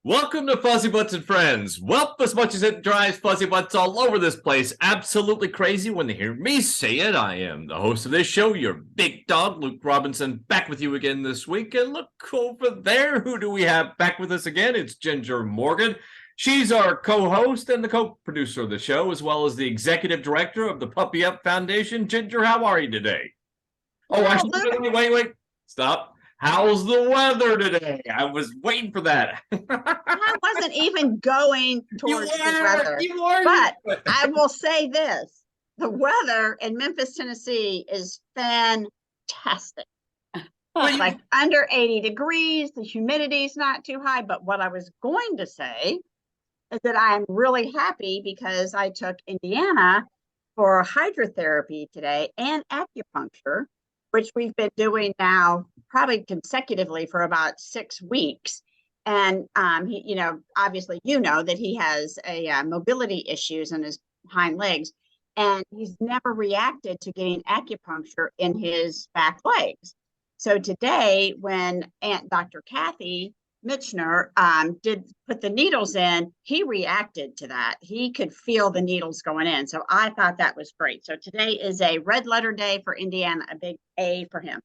Welcome to Fuzzybutts and Friends. Well, as much as it drives Fuzzybutts all over this place absolutely crazy when they hear me say it, I am the host of this show, your big dog, Luke Robinson, back with you again this week. And look over there, who do we have back with us again? It's Ginger Morgan. She's our co-host and the co-producer of the show, as well as the executive director of the Puppy Up Foundation. Ginger, how are you today? Oh, wait. Stop. How's the weather today? I was waiting for that. I wasn't even going towards the weather. But I will say this. The weather in Memphis, Tennessee is fantastic. It's like under 80 degrees. The humidity is not too high. But what I was going to say is that I'm really happy because I took Indiana for hydrotherapy today and acupuncture, which we've been doing now probably consecutively for about 6 weeks. And he, obviously, that he has a mobility issues in his hind legs, and he's never reacted to getting acupuncture in his back legs. So today, when Aunt Dr. Kathy Mitchner did put the needles in, he reacted to that. He could feel the needles going in. So I thought that was great. So today is a red letter day for Indiana, a big A for him.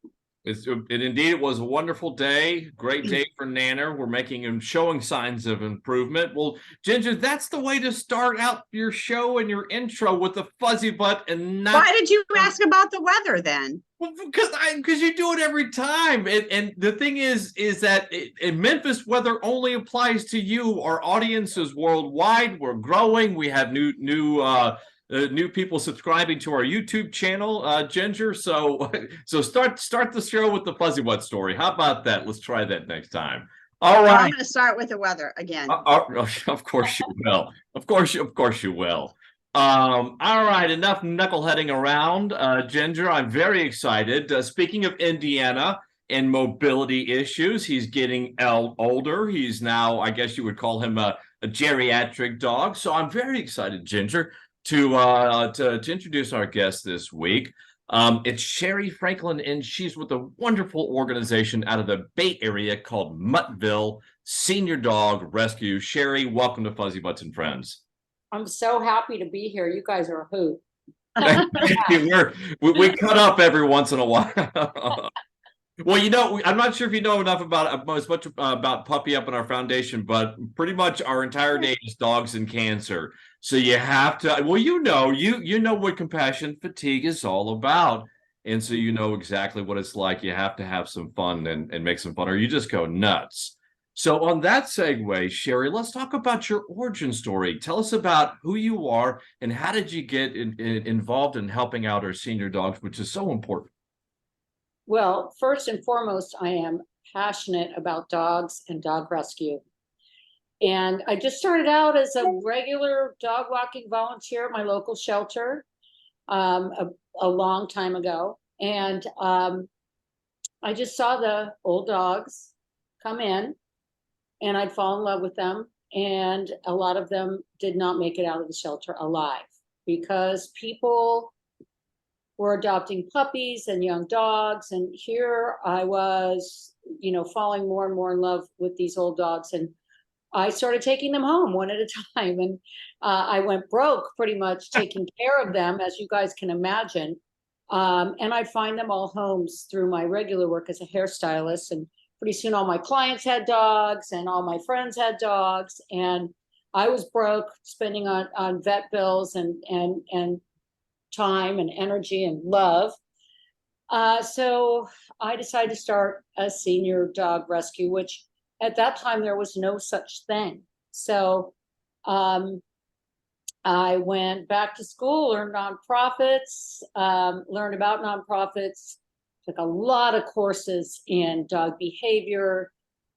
Indeed, it was a wonderful day. Great day for Nanner. We're making him showing signs of improvement. Well, Ginger, that's the way to start out your show and your intro with the fuzzy butt and not. Why did you ask about the weather then? Well, because you do it every time, and the thing is that in Memphis, weather only applies to you. Our audience is worldwide. We're growing. We have new people subscribing to our YouTube channel, Ginger. So start the show with the fuzzy butt story. How about that? Let's try that next time. All right. I'm going to start with the weather again. Of course you will. Of course you will. All right, enough knuckleheading around, Ginger. I'm very excited. Speaking of Indiana and mobility issues, he's getting older. He's now, I guess you would call him a geriatric dog. So I'm very excited, Ginger, to introduce our guest this week. It's Sherri Franklin, and she's with a wonderful organization out of the Bay Area called Muttville Senior Dog Rescue. Sherri, welcome to Fuzzybutts and Friends. I'm so happy to be here. You guys are a hoot. we cut up every once in a while. Well, I'm not sure if you know enough about as much about Puppy Up in our foundation, but pretty much our entire day is dogs and cancer. So you have to. Well, you know what compassion fatigue is all about, and so you know exactly what it's like. You have to have some fun and make some fun, or you just go nuts. So on that segue, Sherri, let's talk about your origin story. Tell us about who you are and how did you get involved in helping out our senior dogs, which is so important. Well, first and foremost, I am passionate about dogs and dog rescue. And I just started out as a regular dog walking volunteer at my local shelter a long time ago. And I just saw the old dogs come in, and I'd fall in love with them. And a lot of them did not make it out of the shelter alive because people were adopting puppies and young dogs. And here I was, falling more and more in love with these old dogs. And I started taking them home one at a time. And I went broke pretty much taking care of them, as you guys can imagine. And I'd find them all homes through my regular work as a hairstylist. And pretty soon all my clients had dogs and all my friends had dogs. And I was broke, spending on vet bills and time and energy and love. So I decided to start a senior dog rescue, which at that time there was no such thing. So I went back to school, learned nonprofits, learned about nonprofits, took a lot of courses in dog behavior,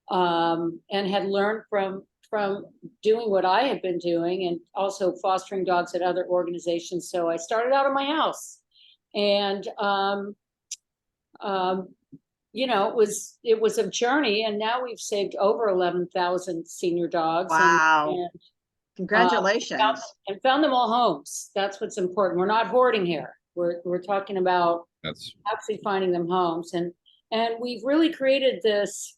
and had learned from doing what I had been doing and also fostering dogs at other organizations. So I started out of my house, and it was a journey, and now we've saved over 11,000 senior dogs. Wow. And congratulations. And found them all homes. That's what's important. We're not hoarding here. We're talking about actually finding them homes. And we've really created this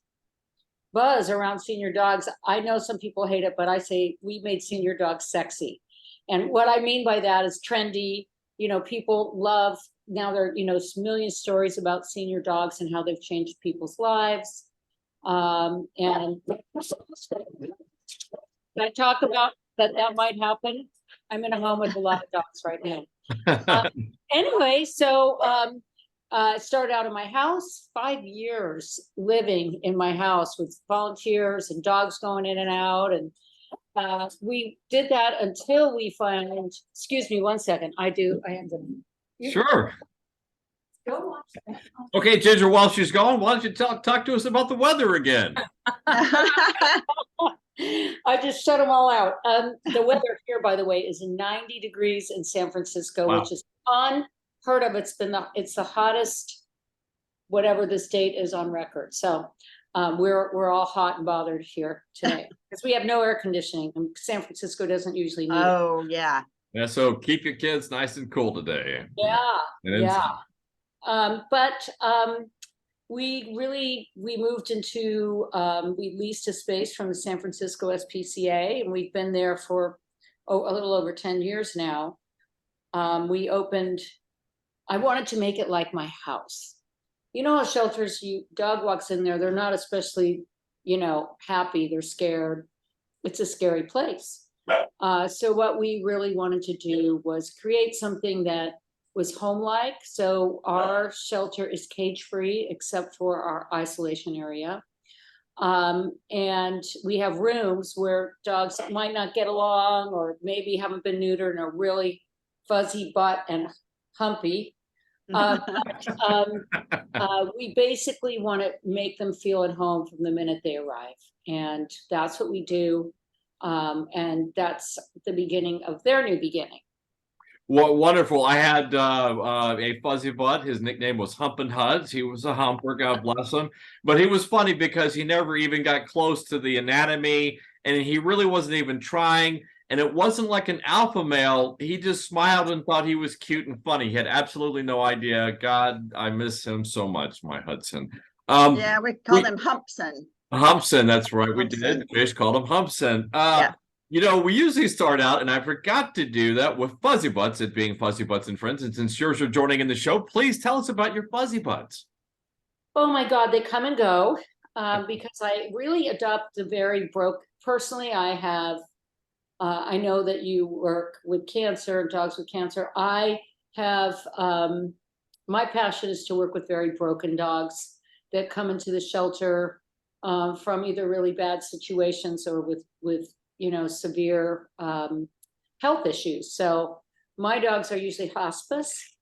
buzz around senior dogs. I know some people hate it, but I say we made senior dogs sexy. And what I mean by that is trendy. You know, people love, now there are, you know, a million stories about senior dogs and how they've changed people's lives. And I talk about that might happen. I'm in a home with a lot of dogs right now. Anyway, so it started out in my house, 5 years living in my house with volunteers and dogs going in and out. And we did that until we found, excuse me one second, I am gonna. Sure. Go on. Okay, Ginger, while she's gone, why don't you talk to us about the weather again? I just shut them all out. The weather here, by the way, is 90 degrees in San Francisco, Wow. which is unheard of. It's the hottest, whatever this date is on record. So we're all hot and bothered here today because we have no air conditioning, and San Francisco doesn't usually need it. Oh, yeah. Yeah, so keep your kids nice and cool today. Yeah, And yeah. We moved into, we leased a space from the San Francisco SPCA, and we've been there for a little over 10 years now. We opened, I wanted to make it like my house. You know how shelters, dog walks in there, they're not especially, you know, happy, they're scared. It's a scary place. So what we really wanted to do was create something that was home-like. So our shelter is cage-free except for our isolation area. And we have rooms where dogs might not get along or maybe haven't been neutered and are really fuzzy butt and humpy. We basically want to make them feel at home from the minute they arrive. And that's what we do. And that's the beginning of their new beginning. Well, wonderful. I had a fuzzy butt. His nickname was Humpin' Huds. He was a humper, God bless him. But he was funny because he never even got close to the anatomy, and he really wasn't even trying. And it wasn't like an alpha male. He just smiled and thought he was cute and funny. He had absolutely no idea. God, I miss him so much, my Hudson. Yeah, we called him Humpson. Humpson, that's right. We Humpson. did. We just called him Humpson. Yeah. You know, we usually start out, and I forgot to do that with Fuzzybutts, it being Fuzzybutts and Friends. And since yours are joining in the show, please tell us about your Fuzzybutts. Oh my God, they come and go because I really adopt the very broke. Personally, I have, I know that you work with cancer, dogs with cancer. I have, my passion is to work with very broken dogs that come into the shelter from either really bad situations or with you know, severe health issues. So my dogs are usually hospice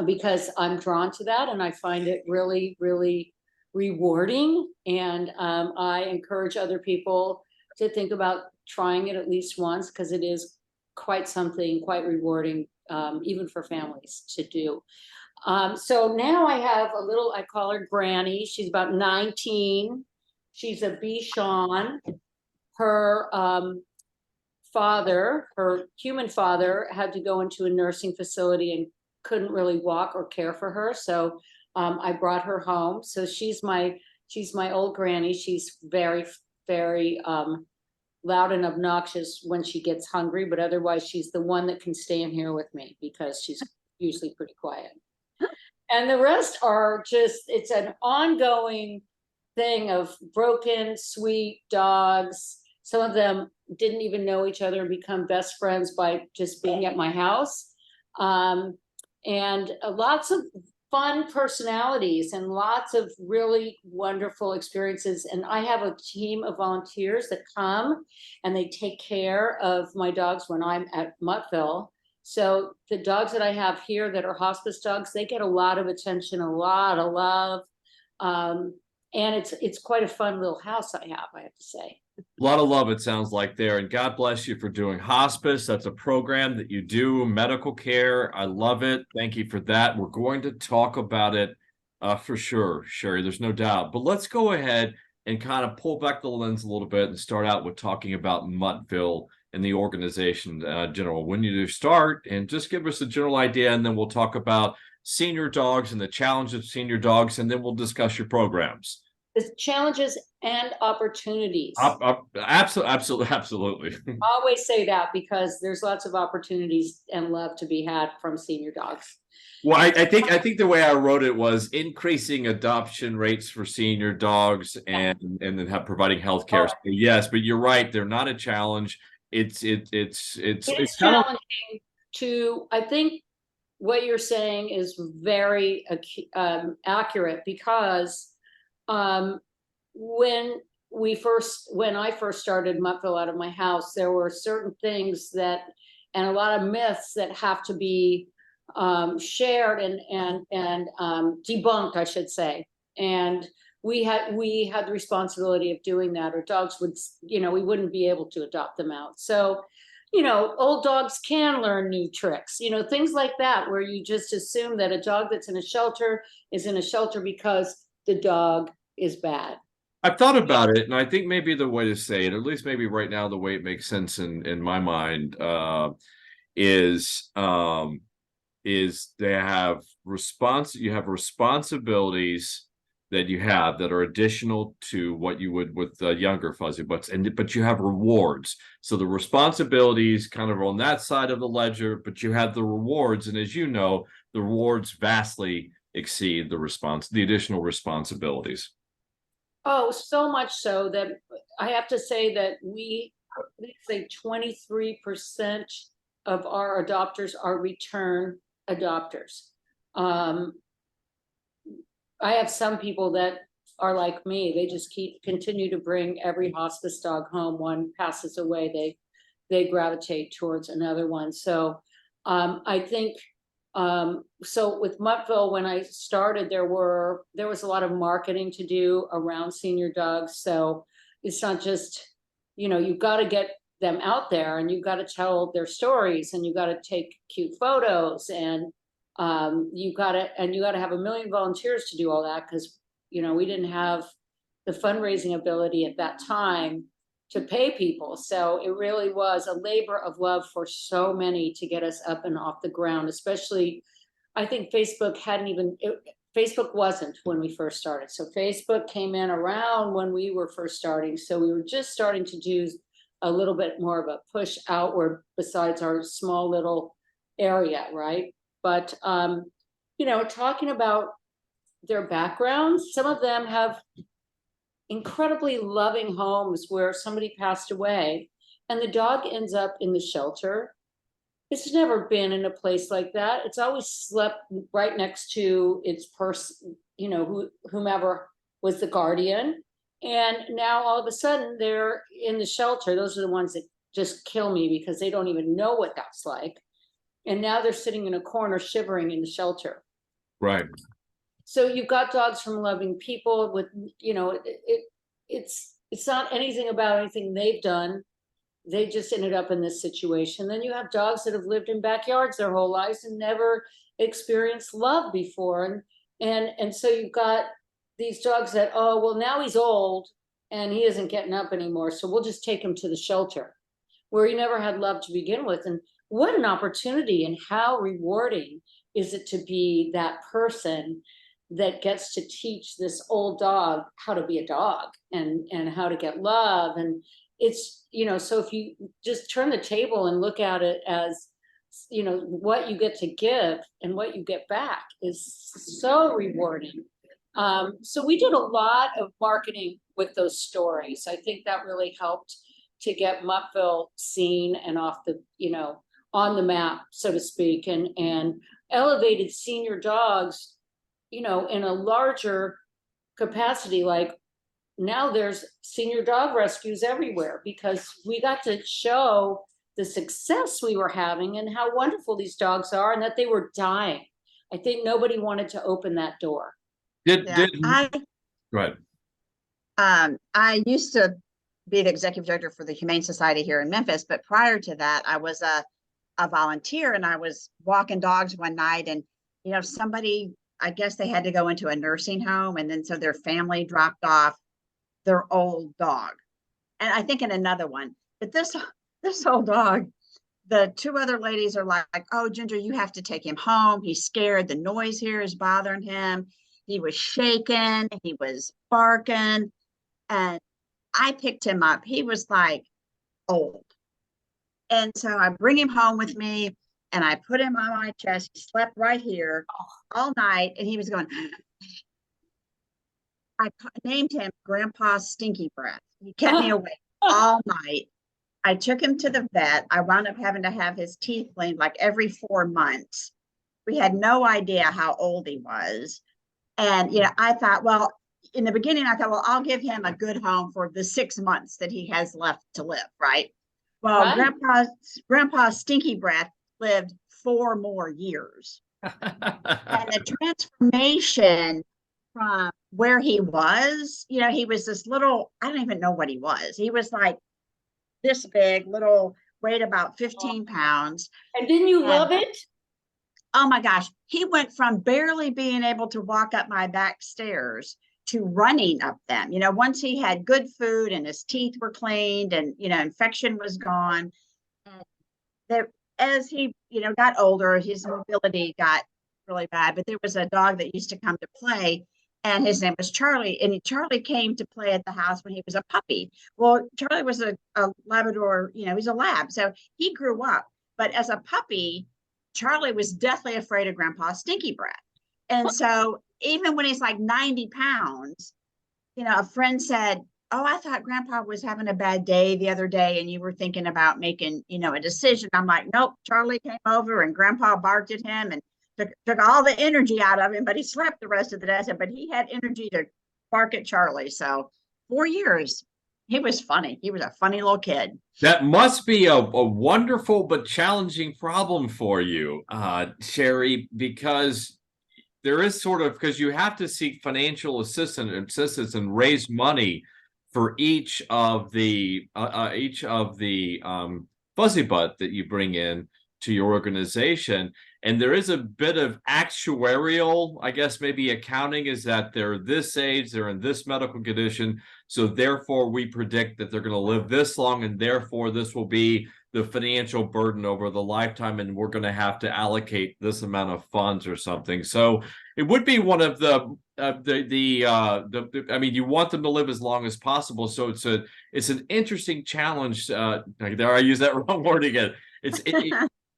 because I'm drawn to that and I find it really, really rewarding. And I encourage other people to think about trying it at least once because it is quite something, quite rewarding, even for families to do. So now I have a little, I call her Granny. She's about 19. She's a Bichon. Her father, her human father, had to go into a nursing facility and couldn't really walk or care for her. So I brought her home. So she's my old granny. She's very, very loud and obnoxious when she gets hungry, but otherwise she's the one that can stay in here with me because she's usually pretty quiet. And the rest are just, it's an ongoing thing of broken, sweet dogs. Some of them didn't even know each other and become best friends by just being at my house. And lots of fun personalities and lots of really wonderful experiences. And I have a team of volunteers that come and they take care of my dogs when I'm at Muttville. So the dogs that I have here that are hospice dogs, they get a lot of attention, a lot of love. And it's quite a fun little house I have to say. A lot of love, it sounds like there. And God bless you for doing hospice. That's a program that you do, medical care. I love it. Thank you for that. We're going to talk about it for sure, Sherri. There's no doubt. But let's go ahead and kind of pull back the lens a little bit and start out with talking about Muttville and the organization general. When you do start, and just give us a general idea, and then we'll talk about senior dogs and the challenge of senior dogs, and then we'll discuss your programs. There's challenges and opportunities. Absolutely. I always say that because there's lots of opportunities and love to be had from senior dogs. Well, I think the way I wrote it was increasing adoption rates for senior dogs and then providing healthcare. So yes, but you're right, they're not a challenge. It's challenging to, I think what you're saying is very accurate, because when I first started Muttville out of my house, there were certain things that, and a lot of myths that have to be shared and debunked, I should say. And we had the responsibility of doing that, or dogs would, we wouldn't be able to adopt them out. So, old dogs can learn new tricks, things like that, where you just assume that a dog that's in a shelter is in a shelter because the dog is bad. I've thought about it, and I think maybe the way to say it, at least maybe right now, the way it makes sense in my mind, is they have you have responsibilities that you have that are additional to what you would with younger Fuzzybutts, but you have rewards. So the responsibilities kind of on that side of the ledger, but you have the rewards, and as you know, the rewards vastly exceed the additional responsibilities. Oh, so much so that I have to say that we say 23% of our adopters are return adopters. I have some people that are like me. They just continue to bring every hospice dog home. One passes away, they gravitate towards another one. So I think so with Muttville, when I started, there was a lot of marketing to do around senior dogs. So it's not just, you've got to get them out there, and you've got to tell their stories, and you've got to take cute photos, and you got to have 1 million volunteers to do all that, because we didn't have the fundraising ability at that time to pay people. So it really was a labor of love for so many to get us up and off the ground. Especially, I think Facebook Facebook wasn't when we first started. So Facebook came in around when we were first starting. So we were just starting to do a little bit more of a push outward besides our small little area, right? But talking about their backgrounds, some of them have incredibly loving homes where somebody passed away and the dog ends up in the shelter. It's never been in a place like that. It's always slept right next to its person, whomever was the guardian. And now all of a sudden they're in the shelter. Those are the ones that just kill me, because they don't even know what that's like. And now they're sitting in a corner shivering in the shelter. Right. So you've got dogs from loving people with, it's not anything about anything they've done. They just ended up in this situation. Then you have dogs that have lived in backyards their whole lives and never experienced love before. And so you've got these dogs that, oh, well, now he's old and he isn't getting up anymore, so we'll just take him to the shelter, where he never had love to begin with. And what an opportunity, and how rewarding is it to be that person that gets to teach this old dog how to be a dog and how to get love. And it's, so if you just turn the table and look at it as, what you get to give and what you get back is so rewarding. So we did a lot of marketing with those stories. I think that really helped to get Muttville seen and off the, on the map, so to speak, and elevated senior dogs, in a larger capacity. Like now there's senior dog rescues everywhere, because we got to show the success we were having and how wonderful these dogs are, and that they were dying. I think nobody wanted to open that door. Right. I used to be the executive director for the Humane Society here in Memphis, but prior to that, I was a volunteer, and I was walking dogs one night, and somebody, I guess they had to go into a nursing home, and then so their family dropped off their old dog, and I think in another one. But this old dog, the two other ladies are like, "Oh, Ginger, you have to take him home. He's scared. The noise here is bothering him. He was shaking, he was barking, and I picked him up. He was like old. And so I bring him home with me and I put him on my chest. He slept right here all night and he was going, I named him Grandpa Stinky Breath. He kept me awake all night. I took him to the vet. I wound up having to have his teeth cleaned like every 4 months. We had no idea how old he was. And, I thought, well, in the beginning, I thought, well, I'll give him a good home for the 6 months that he has left to live, right? Well, Right. Grandpa Stinky Breath lived 4 more years. And the transformation from where he was, he was this little, I don't even know what he was. He was like this big, little, weighed about 15 pounds. And didn't you love it? Oh my gosh, he went from barely being able to walk up my back stairs to running up them. Once he had good food and his teeth were cleaned and, infection was gone. That as he, got older, his mobility got really bad. But there was a dog that used to come to play, and his name was Charlie. And Charlie came to play at the house when he was a puppy. Well, Charlie was a Labrador, he's a lab. So he grew up. But as a puppy, Charlie was deathly afraid of Grandpa Stinky Breath. And so even when he's like 90 pounds, a friend said, oh, I thought Grandpa was having a bad day the other day and you were thinking about making, a decision. I'm like, nope, Charlie came over and Grandpa barked at him and took all the energy out of him, but he slept the rest of the day. I said, but he had energy to bark at Charlie. So 4 years. He was funny. He was a funny little kid. That must be a wonderful but challenging problem for you, Sherri, because there is because you have to seek financial assistance and raise money for each of the fuzzy butt that you bring in to your organization. And there is a bit of actuarial, I guess maybe accounting, is that they're this age, they're in this medical condition, so therefore we predict that they're going to live this long, and therefore this will be the financial burden over the lifetime, and we're going to have to allocate this amount of funds or something. So it would be one of I mean, you want them to live as long as possible. So it's an interesting challenge. There, I use that wrong word again. But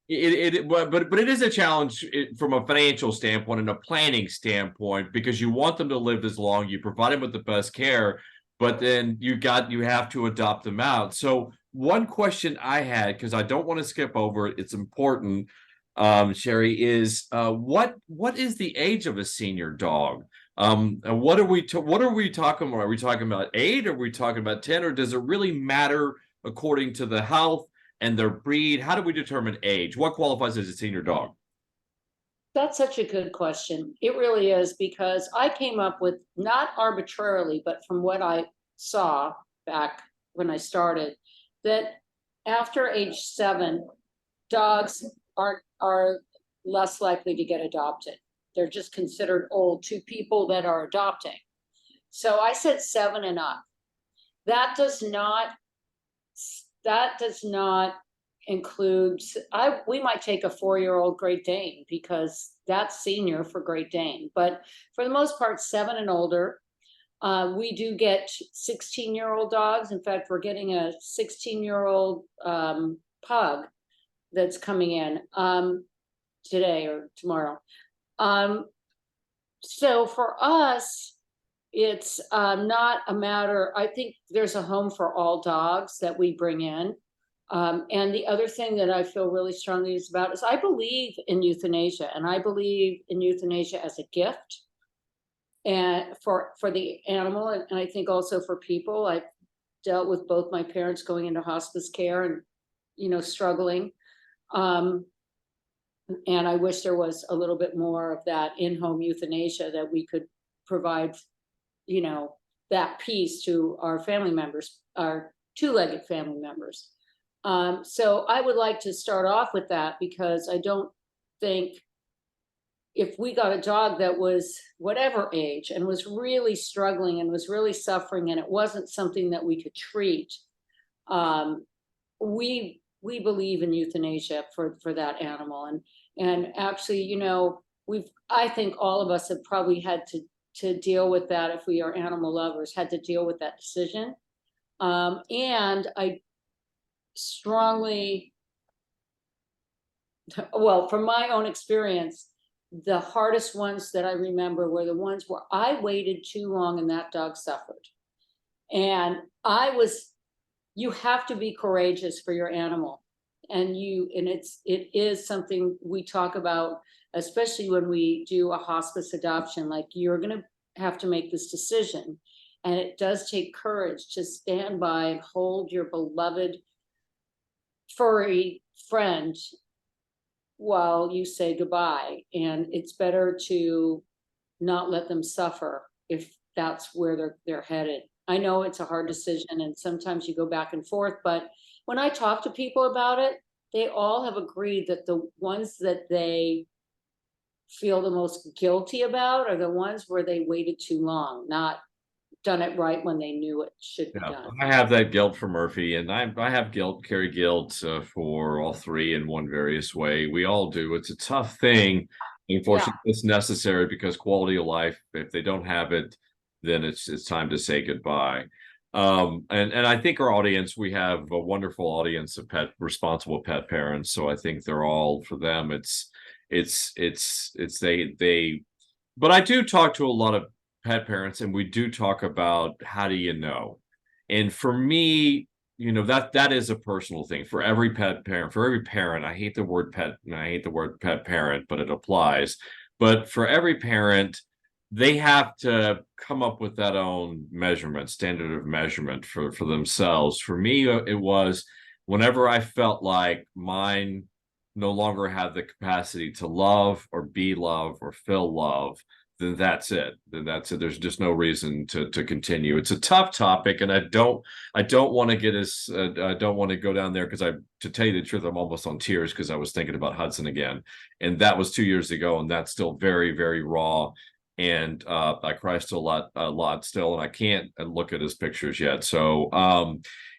it is a challenge from a financial standpoint and a planning standpoint, because you want them to live this long. You provide them with the best care, but then you have to adopt them out. So one question I had, because I don't want to skip over it, it's important, Sherri, is what is the age of a senior dog? What are we talking about? Are we talking about 8? Are we talking about 10? Or does it really matter according to the health and their breed? How do we determine age? What qualifies as a senior dog? That's such a good question. It really is, because I came up with, not arbitrarily, but from what I saw back when I started, that after age 7, dogs are less likely to get adopted. They're just considered old to people that are adopting. So I said 7 and up. That does not include, we might take a 4-year-old Great Dane, because that's senior for Great Dane. But for the most part, 7 and older. We do get 16-year-old dogs. In fact, we're getting a 16-year-old pug that's coming in today or tomorrow. So for us, it's not a matter, I think there's a home for all dogs that we bring in. And the other thing that I feel really strongly about is I believe in euthanasia, and I believe in euthanasia as a gift, and for the animal, and I think also for people. I've dealt with both my parents going into hospice care and struggling, and I wish there was a little bit more of that in-home euthanasia, that we could provide that peace to our family members, our 2-legged family members. So I would like to start off with that, because I don't think, if we got a dog that was whatever age and was really struggling and was really suffering, and it wasn't something that we could treat, we believe in euthanasia for that animal. And actually, I think all of us have probably had to to deal with that if we are animal lovers, had to deal with that decision. And I strongly, well, from my own experience, the hardest ones that I remember were the ones where I waited too long and that dog suffered. And you have to be courageous for your animal. And it is something we talk about, especially when we do a hospice adoption, like you're going to have to make this decision. And it does take courage to stand by and hold your beloved furry friend while you say goodbye. And it's better to not let them suffer if that's where they're headed. I know it's a hard decision and sometimes you go back and forth, but when I talk to people about it, they all have agreed that the ones that they feel the most guilty about are the ones where they waited too long, not done it right when they knew it should be done. I have that guilt for Murphy, and I have carry guilt for all three in one various way. We all do. It's a tough thing. Unfortunately, it's necessary because quality of life, if they don't have it, then it's time to say goodbye. And I think our audience, we have a wonderful audience of responsible pet parents. So I think they're all, for them, but I do talk to a lot of pet parents, and we do talk about how do you know? And for me, that is a personal thing for every pet parent, for every parent. I hate the word pet, and I hate the word pet parent, but it applies. But for every parent, they have to come up with that own standard of measurement for themselves. For me, it was whenever I felt like mine no longer had the capacity to love or be love or feel love, then that's it. There's just no reason to continue. It's a tough topic, and I don't want to get I don't want to go down there, because to tell you the truth, I'm almost on tears because I was thinking about Hudson again, and that was 2 years ago, and that's still very, very raw. And I cry still a lot still, and I can't look at his pictures yet. So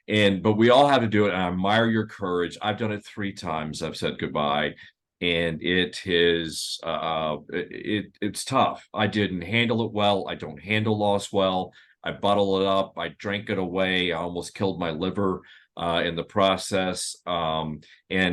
but we all have to do it, and I admire your courage. I've done it 3 times. I've said goodbye, and it's tough. I didn't handle it well. I don't handle loss well. I bottle it up. I drank it away. I almost killed my liver in the process. And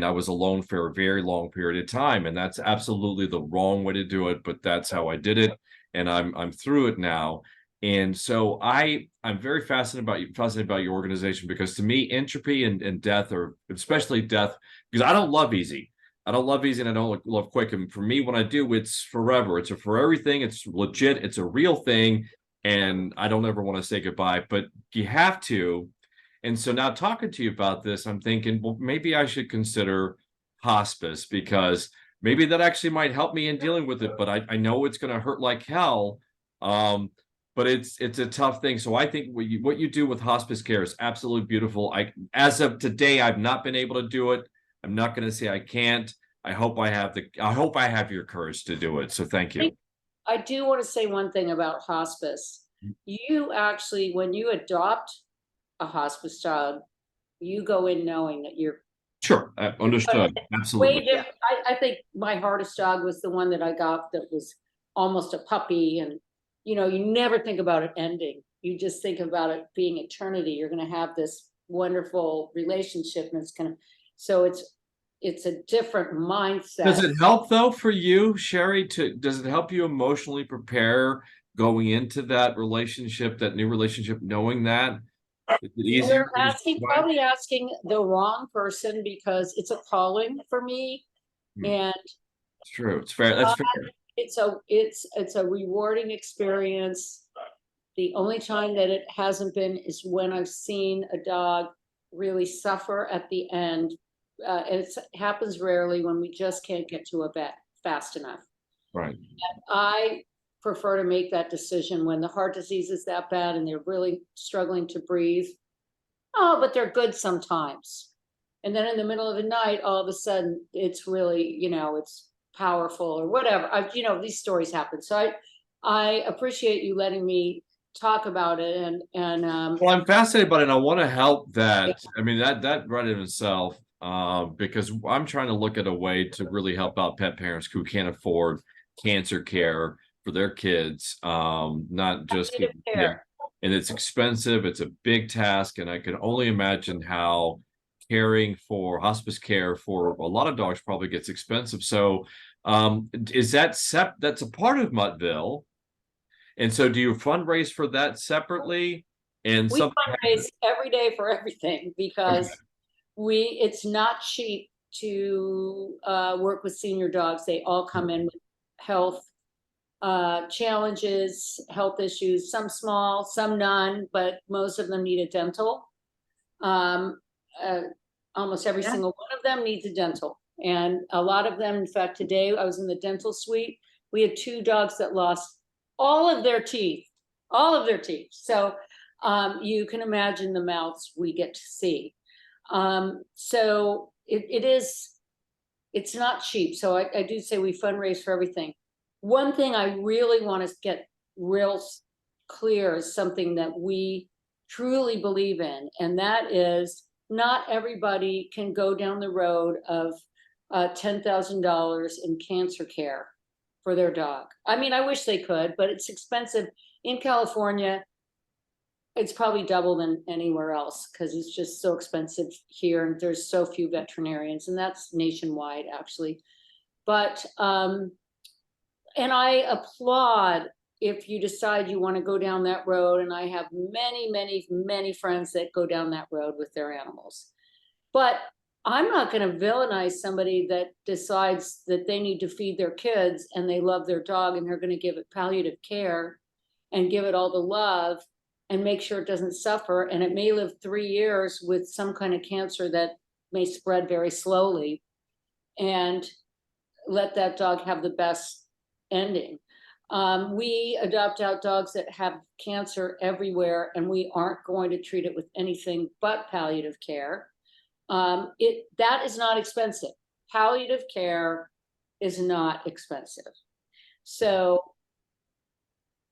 I was alone for a very long period of time, and that's absolutely the wrong way to do it, but that's how I did it, and I'm through it now. And so I'm very fascinated about your organization, because to me, entropy and death, or especially death, because I don't love easy. I don't love easy, and I don't love quick. And for me, when I do, it's forever. It's a forever thing. It's legit. It's a real thing. And I don't ever want to say goodbye, but you have to. And so now, talking to you about this, I'm thinking, well, maybe I should consider hospice, because maybe that actually might help me in dealing with it. But I know it's going to hurt like hell. But it's a tough thing. So I think what you do with hospice care is absolutely beautiful. As of today, I've not been able to do it. I'm not going to say I can't. I hope I have your courage to do it. So thank you. I do want to say one thing about hospice. You actually, when you adopt a hospice dog, you go in knowing that you're sure. Understood. Absolutely. I think my hardest dog was the one that I got that was almost a puppy, and you never think about it ending. You just think about it being eternity. You're going to have this wonderful relationship, and so it's a different mindset. Does it help though for you, Sherri? Does it help you emotionally prepare going into that relationship, that new relationship, knowing that? Is it easier? You're probably asking the wrong person, because it's a calling for me, and it's true. It's fair. That's fair. It's a rewarding experience. The only time that it hasn't been is when I've seen a dog really suffer at the end. It happens rarely, when we just can't get to a vet fast enough. Right. And I prefer to make that decision when the heart disease is that bad and they're really struggling to breathe. Oh, but they're good sometimes. And then in the middle of the night, all of a sudden, it's really, it's powerful or whatever. These stories happen. So I appreciate you letting me talk about it. And well, I'm fascinated by it, and I want to help that. Yeah. I mean, that right in itself, because I'm trying to look at a way to really help out pet parents who can't afford cancer care, for their kids, not just Palliative keeping kids. care. And it's expensive. It's a big task, and I can only imagine how caring for hospice care for a lot of dogs probably gets expensive. So, is that that's a part of Muttville? And so, do you fundraise for that separately? And We something. fundraise every day for everything because it's not cheap to work with senior dogs. They all come in with health challenges, health issues, some small, some none, but most of them need a dental. Almost every single one of them needs a dental. And a lot of them, in fact, today I was in the dental suite. We had 2 dogs that lost all of their teeth, So you can imagine the mouths we get to see. So it's not cheap. So I do say we fundraise for everything. One thing I really want to get real clear is something that we truly believe in, and that is not everybody can go down the road of $10,000 in cancer care for their dog. I mean, I wish they could, but it's expensive. In California, it's probably double than anywhere else because it's just so expensive here, and there's so few veterinarians, and that's nationwide actually. But and I applaud if you decide you want to go down that road, and I have many friends that go down that road with their animals. But I'm not going to villainize somebody that decides that they need to feed their kids and they love their dog and they're going to give it palliative care and give it all the love and make sure it doesn't suffer. And it may live 3 years with some kind of cancer that may spread very slowly, and let that dog have the best ending. We adopt out dogs that have cancer everywhere, and we aren't going to treat it with anything but palliative care. That is not expensive. Palliative care is not expensive. So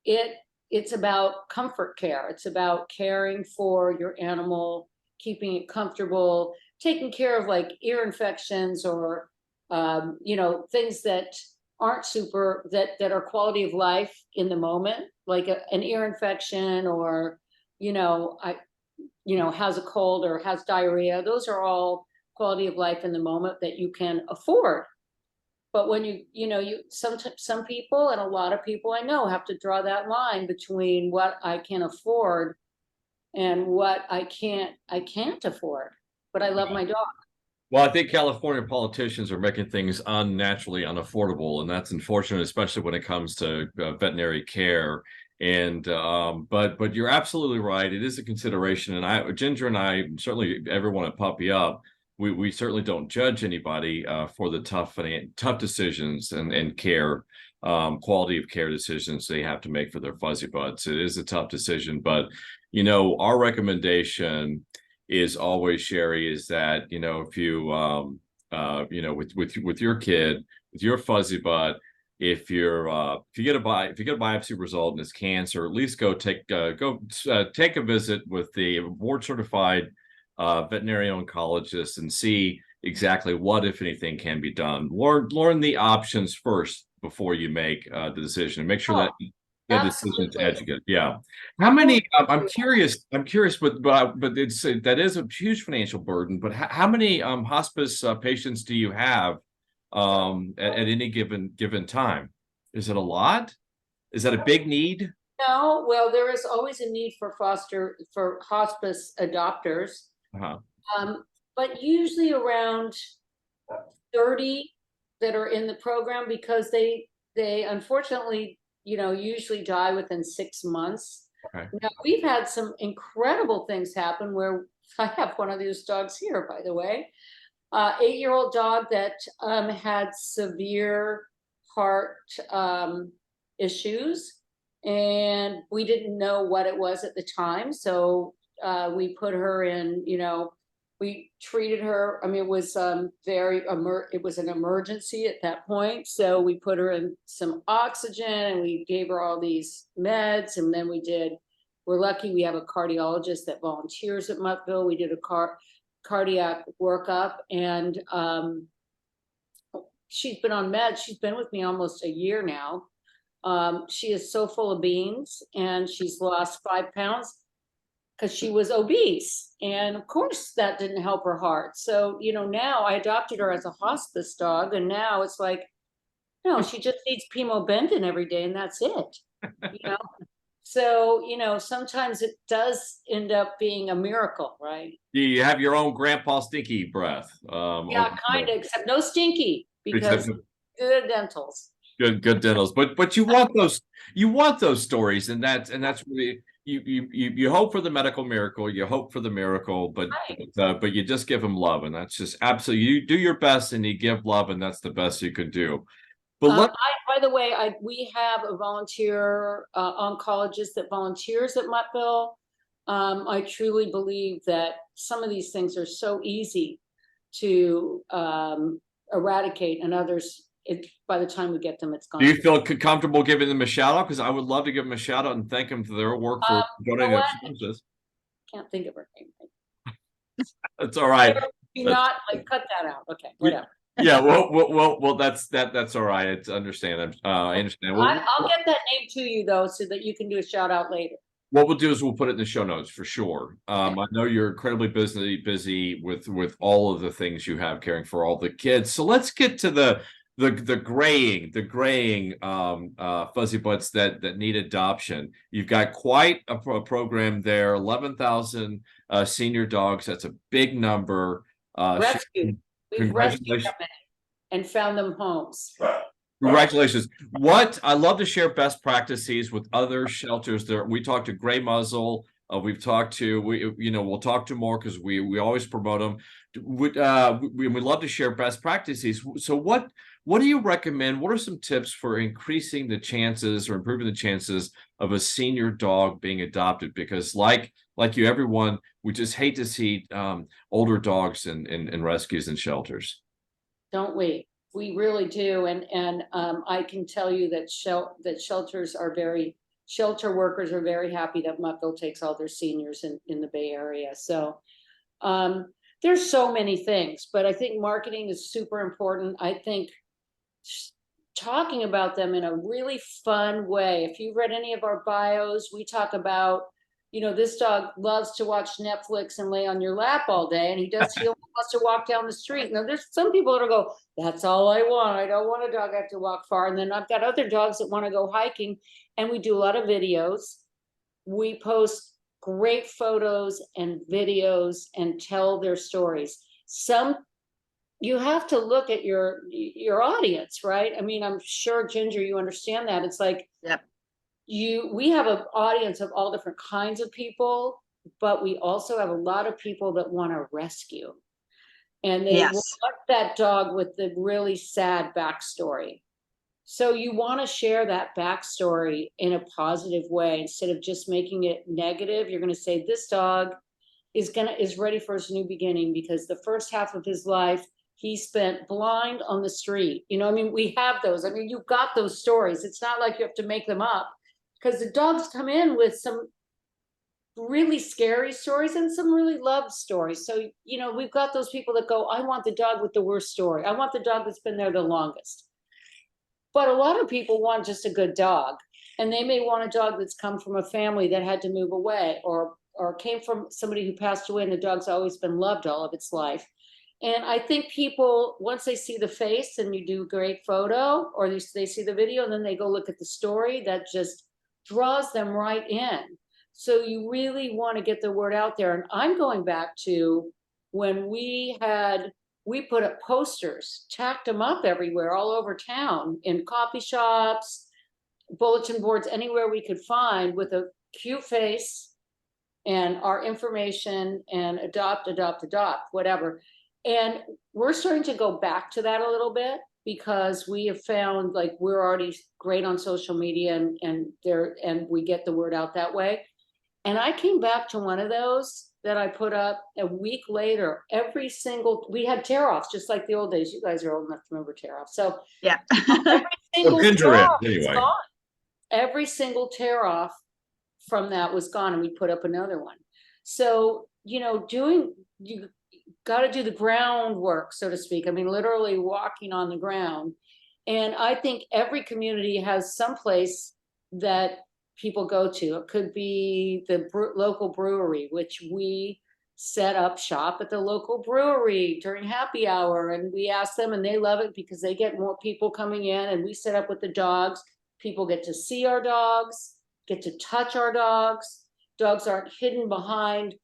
it's about comfort care. It's about caring for your animal, keeping it comfortable, taking care of like ear infections or things that aren't super, that are quality of life in the moment, like an ear infection, or has a cold or has diarrhea. Those are all quality of life in the moment that you can afford. But when some people, and a lot of people I know, have to draw that line between what I can afford and what I can't afford. But I love my dog. Well, I think California politicians are making things unnaturally unaffordable, and that's unfortunate, especially when it comes to veterinary care. And but you're absolutely right. It is a consideration, and Ginger and I, certainly everyone at Puppy Up, we certainly don't judge anybody for the tough decisions and care, quality of care decisions they have to make for their fuzzy butts. It is a tough decision, but our recommendation is always, Sherri, is that if you with your kid, with your fuzzy butt, if you get a biopsy result and it's cancer, at least go take a visit with the board certified veterinary oncologist and see exactly what, if anything, can be done. Learn the options first before you make the decision, and make sure that the decision to educate. Yeah. How many? I'm curious, but it's that is a huge financial burden. But how many hospice patients do you have at any given time? Is it a lot? Is that a big need? No. Well, there is always a need for hospice adopters. But usually around 30 that are in the program, because they unfortunately usually die within 6 months. Okay. Now, we've had some incredible things happen where I have one of these dogs here, by the way, 8-year-old dog that had severe heart issues, and we didn't know what it was at the time. So we put her in, we treated her. I mean, it was it was an emergency at that point. So we put her in some oxygen and we gave her all these meds. And then we're lucky we have a cardiologist that volunteers at Muttville. We did a cardiac workup, and she's been on meds. She's been with me almost a year now. She is so full of beans, and she's lost 5 pounds because she was obese. And of course that didn't help her heart. So, you know, now I adopted her as a hospice dog, and now it's like, no, she just needs Pimobentin every day and that's it. You know? So, you know, sometimes it does end up being a miracle, right? You have your own grandpa stinky breath. Yeah, kind of, except no stinky, because Except good dentals. good dentals, but you want those stories, and that's really you hope for the medical miracle, you hope for the miracle, Right. but you just give them love, and that's just absolutely, you do your best and you give love, and that's the best you could do. But By the way, we have a volunteer oncologist that volunteers at Muttville. I truly believe that some of these things are so easy to eradicate, and others, by the time we get them, it's gone. do you feel comfortable giving them a shout out? Because I would love to give them a shout out and thank them for their work for donating their services. Can't think of her name. That's all right. Do not like cut that out. Okay, whatever. Yeah, well, that's all right. It's understand. I understand. I'll get that name to you though, so that you can do a shout out later. What we'll do is we'll put it in the show notes for sure. I know you're incredibly busy with all of the things you have caring for all the kids. So let's get to the graying fuzzy butts that need adoption. You've got quite a program there. 11,000 senior dogs. That's a big number. Rescued. We've rescued Congratulations. them and found them homes. Congratulations. What I love to share best practices with other shelters there. We talked to Gray Muzzle. We've talked to, we'll talk to more because we always promote them. We love to share best practices. So what do you recommend? What are some tips for increasing the chances or improving the chances of a senior dog being adopted? Because like you, everyone, we just hate to see older dogs in rescues and shelters. Don't we? We really do, and I can tell you that shelter workers are very happy that Muttville takes all their seniors in the Bay Area. So there's so many things, but I think marketing is super important. I think talking about them in a really fun way. If you've read any of our bios, we talk about, you know, this dog loves to watch Netflix and lay on your lap all day, and he wants to walk down the street. Now, there's some people that'll go, that's all I want. I don't want a dog I have to walk far. And then I've got other dogs that want to go hiking, and we do a lot of videos. We post great photos and videos and tell their stories. You have to look at your audience, right? I mean, I'm sure, Ginger, you understand that. It's like, yep. We have an audience of all different kinds of people, but we also have a lot of people that want to rescue, and they want that dog with the really sad backstory. So you want to share that backstory in a positive way instead of just making it negative. You're going to say this dog is ready for his new beginning because the first half of his life he spent blind on the street. You know, I mean, we have those. I mean, you've got those stories. It's not like you have to make them up, because the dogs come in with some really scary stories and some really loved stories. So, you know, we've got those people that go, I want the dog with the worst story. I want the dog that's been there the longest. But a lot of people want just a good dog, and they may want a dog that's come from a family that had to move away, or came from somebody who passed away and the dog's always been loved all of its life. And I think people, once they see the face and you do a great photo, or they see the video and then they go look at the story, that just draws them right in. So you really want to get the word out there. And I'm going back to when we put up posters, tacked them up everywhere, all over town, in coffee shops, bulletin boards, anywhere we could find, with a cute face and our information, and adopt, whatever. And we're starting to go back to that a little bit, because we have found, like, we're already great on social media, and we get the word out that way. And I came back to one of those that I put up a week later. We had tear-offs, just like the old days. You guys are old enough to remember tear-offs. So yeah, every single tear-off is anyway. gone. Every single tear-off from that was gone, and we put up another one. So, you know, got to do the groundwork, so to speak. I mean, literally walking on the ground. And I think every community has some place that people go to. It could be the local brewery, which we set up shop at the local brewery during happy hour. And we ask them, and they love it because they get more people coming in, and we set up with the dogs. People get to see our dogs, get to touch our dogs. Dogs aren't hidden behind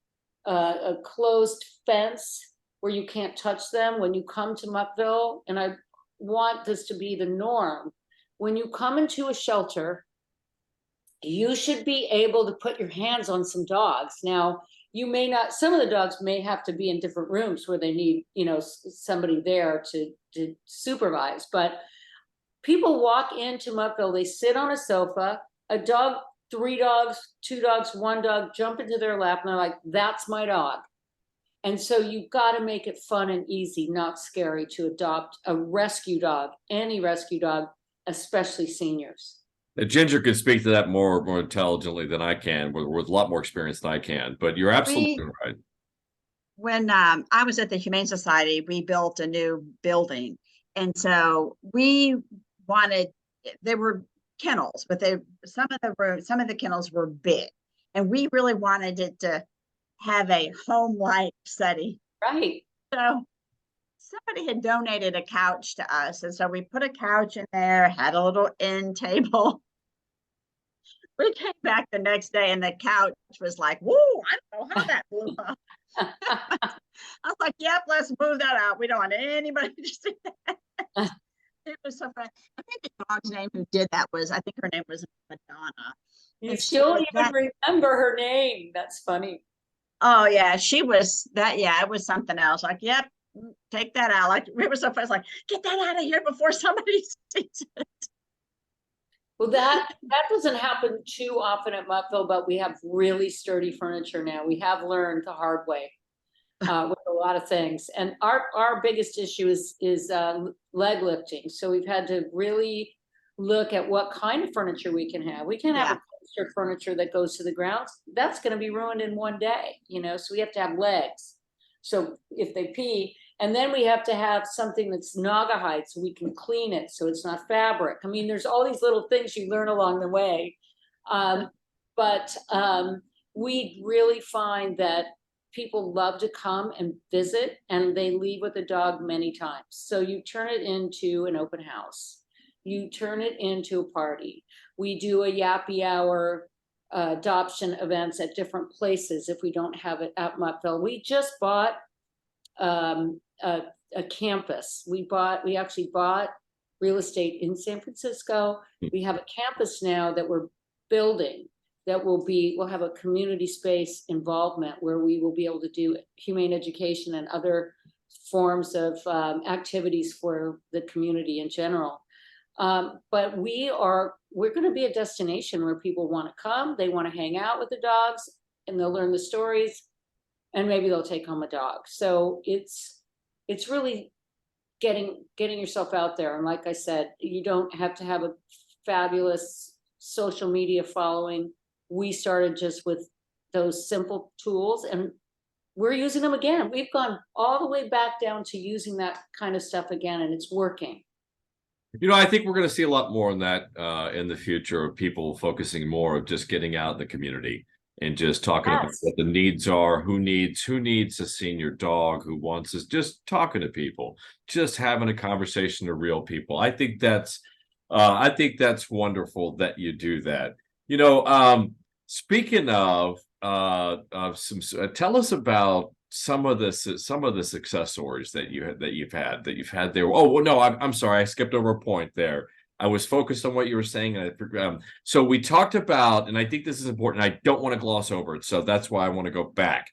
a closed fence where you can't touch them when you come to Muttville. And I want this to be the norm. When you come into a shelter, you should be able to put your hands on some dogs. Now, you may not, some of the dogs may have to be in different rooms where they need, you know, somebody there to supervise. But people walk into Muttville, they sit on a sofa, a dog, 3 dogs, 2 dogs, 1 dog jump into their lap, and they're like, that's my dog. And so you've got to make it fun and easy, not scary, to adopt a rescue dog, any rescue dog, especially seniors. Ginger could speak to that more intelligently than I can, with a lot more experience than I can. But you're absolutely right. When I was at the Humane Society, we built a new building, and so we wanted, there were kennels, but some of the kennels were big, and we really wanted it to have a home-like setting. Right. So somebody had donated a couch to us, and so we put a couch in there, had a little end table. We came back the next day, and the couch was like, whoa, I don't know how that blew up. I was like, yep, let's move that out. We don't want anybody to see that. It was so funny. I think the dog's name who did that was, I think her name was Madonna. You still even remember her name. That's funny. Oh yeah, she was that. Yeah, it was something else. Like, yep, take that out. Like, we were so fast, like, get that out of here before somebody sees it. Well, that doesn't happen too often at Muttville, but we have really sturdy furniture now. We have learned the hard way with a lot of things. And our biggest issue is leg lifting. So we've had to really look at what kind of furniture we can have. We can't have a coaster furniture that goes to the ground. That's going to be ruined in one day, you know, so we have to have legs. So if they pee, and then we have to have something that's naga height so we can clean it so it's not fabric. I mean, there's all these little things you learn along the way. But we really find that people love to come and visit, and they leave with a dog many times. So you turn it into an open house. You turn it into a party. We do a yappy hour adoption events at different places if we don't have it at Muttville. We just bought a campus. We actually bought real estate in San Francisco. We have a campus now that we're building that we'll have a community space involvement where we will be able to do humane education and other forms of activities for the community in general. But we're going to be a destination where people want to come, they want to hang out with the dogs, and they'll learn the stories, and maybe they'll take home a dog. So it's really getting yourself out there. And like I said, you don't have to have a fabulous social media following. We started just with those simple tools, and we're using them again. We've gone all the way back down to using that kind of stuff again, and it's working. You know, I think we're going to see a lot more on that in the future, of people focusing more of just getting out in the community and just talking about what the needs are, who needs a senior dog, who wants us, just talking to people, just having a conversation to real people. I think that's wonderful that you do that. You know, speaking of some, tell us about some of the success stories that you've had there. Oh, well, no, I'm sorry, I skipped over a point there. I was focused on what you were saying, and I forgot. So we talked about, and I think this is important, I don't want to gloss over it, so that's why I want to go back.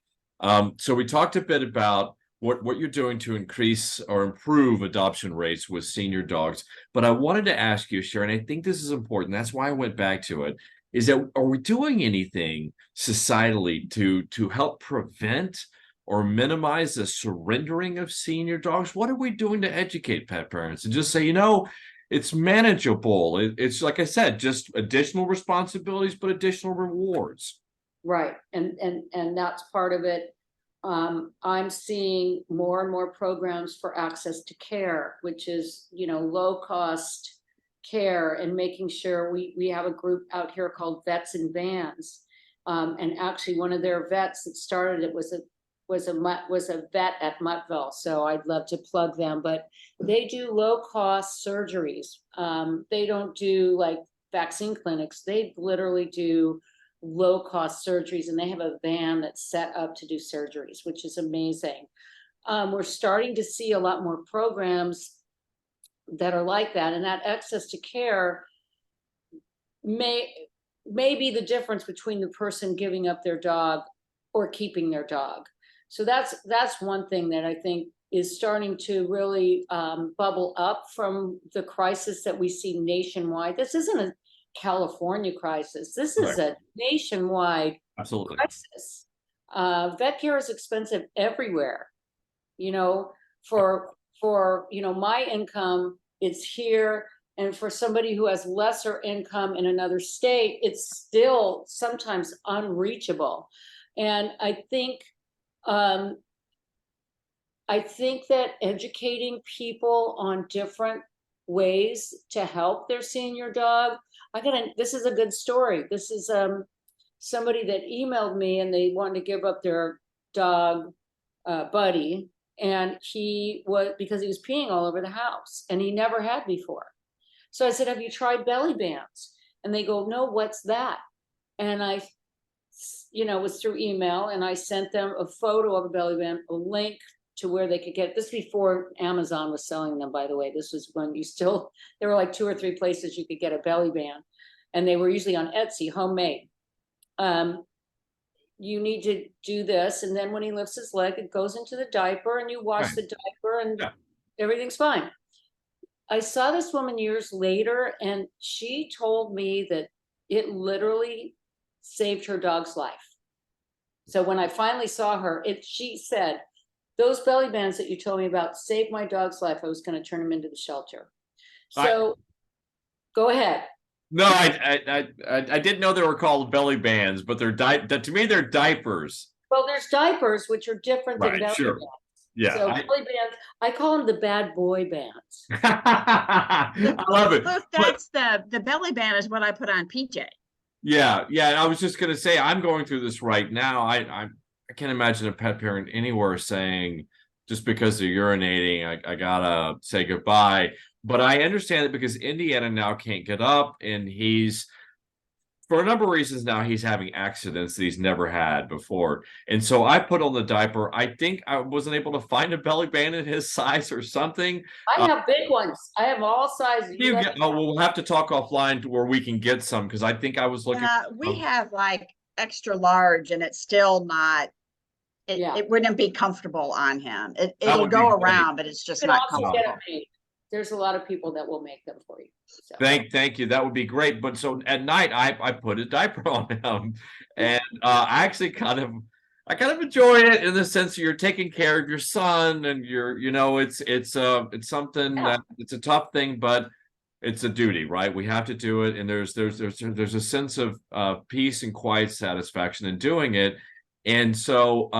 So we talked a bit about what you're doing to increase or improve adoption rates with senior dogs. But I wanted to ask you, Sharon, I think this is important, that's why I went back to it, is that, are we doing anything societally to help prevent or minimize the surrendering of senior dogs? What are we doing to educate pet parents and just say, you know, it's manageable? It's like I said, just additional responsibilities, but additional rewards. Right, and that's part of it. I'm seeing more and more programs for access to care, which is, low cost care, and making sure we have a group out here called Vets in Vans. And actually one of their vets that started it was a vet at Muttville. So I'd love to plug them, but they do low cost surgeries. They don't do like vaccine clinics. They literally do low cost surgeries, and they have a van that's set up to do surgeries, which is amazing. We're starting to see a lot more programs that are like that, and that access to care may be the difference between the person giving up their dog or keeping their dog. So that's one thing that I think is starting to really bubble up from the crisis that we see nationwide. This isn't a California crisis. This is a nationwide crisis. Vet care is expensive everywhere. For my income, it's here. And for somebody who has lesser income in another state, it's still sometimes unreachable. And I think that educating people on different ways to help their senior dog. This is a good story. This is somebody that emailed me, and they wanted to give up their dog Buddy, and because he was peeing all over the house, and he never had before. So I said, have you tried belly bands? And they go, no, what's that? And I, it was through email, and I sent them a photo of a belly band, a link to where they could get this, before Amazon was selling them, by the way. This was when there were like 2 or 3 places you could get a belly band, and they were usually on Etsy, homemade. You need to do this, and then when he lifts his leg, it goes into the diaper, and you wash the diaper, and everything's fine. I saw this woman years later, and she told me that it literally saved her dog's life. So when I finally saw her, she said, those belly bands that you told me about saved my dog's life. I was going to turn him into the shelter. So go ahead. No, I didn't know they were called belly bands, but to me, they're diapers. Well, there's diapers, which are different than belly bands. Yeah. So belly bands, I call them the bad boy bands. I love it. Look, that's the belly band is what I put on PJ. Yeah. I was just gonna say, I'm going through this right now. I can't imagine a pet parent anywhere saying, just because they're urinating, I gotta say goodbye. But I understand it because Indiana now can't get up, and for a number of reasons now, he's having accidents that he's never had before. And so I put on the diaper. I think I wasn't able to find a belly band in his size or something. I have big ones. I have all sizes. We'll have to talk offline to where we can get some, because I think I was looking. We have like extra large, and it's still not. It wouldn't be comfortable on him. It'll go around, but it's just not comfortable. There's a lot of people that will make them for you. So. Thank you. That would be great. But so at night, I put a diaper on him, and I actually kind of enjoy it, in the sense that you're taking care of your son, and it's something that it's a tough thing, but it's a duty, right? We have to do it, and there's a sense of peace and quiet satisfaction in doing it, and so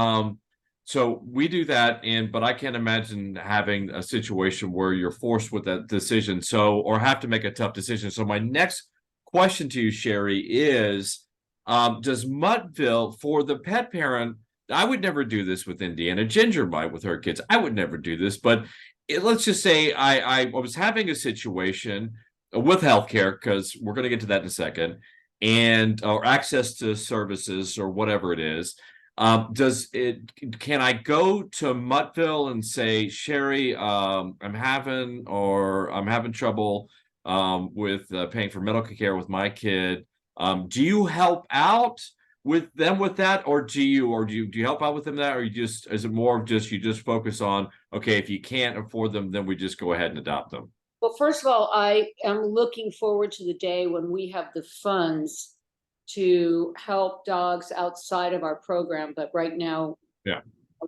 we do that, but I can't imagine having a situation where you're forced with that decision, or have to make a tough decision. So my next question to you, Sherri, is, does Muttville, for the pet parent, I would never do this with Indiana, Ginger might with her kids, I would never do this, but let's just say I was having a situation with healthcare, because we're going to get to that in a second, or access to services or whatever it is. Can I go to Muttville and say, Sherri, I'm having trouble with paying for medical care with my kid. Do you help out with them with that, or do you help out with them that, or is it more of just you just focus on, okay, if you can't afford them, then we just go ahead and adopt them? Well, first of all, I am looking forward to the day when we have the funds to help dogs outside of our program, but right now,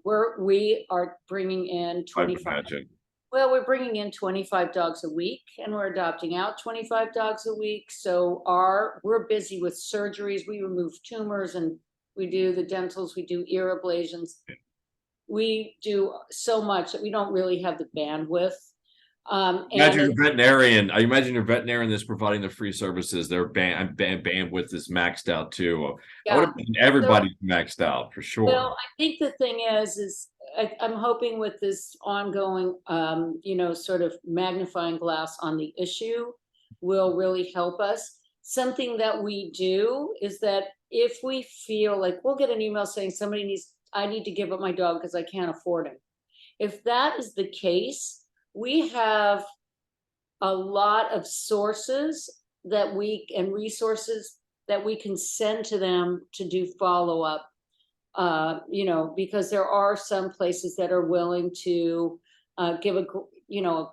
we are bringing in 25. Well, we're bringing in 25 dogs a week, and we're adopting out 25 dogs a week. So we're busy with surgeries. We remove tumors, and we do the dentals. We do ear ablations. we do so much that we don't really have the bandwidth. Imagine your veterinarian. I imagine your veterinarian that's providing the free services. Their bandwidth is maxed out too. I would imagine everybody's maxed out for sure. Well, I think the thing is I'm hoping with this ongoing, you know, sort of magnifying glass on the issue will really help us. Something that we do is that if we feel like we'll get an email saying I need to give up my dog because I can't afford him. If that is the case, we have a lot of sources and resources that we can send to them to do follow-up. You know, because there are some places that are willing to give a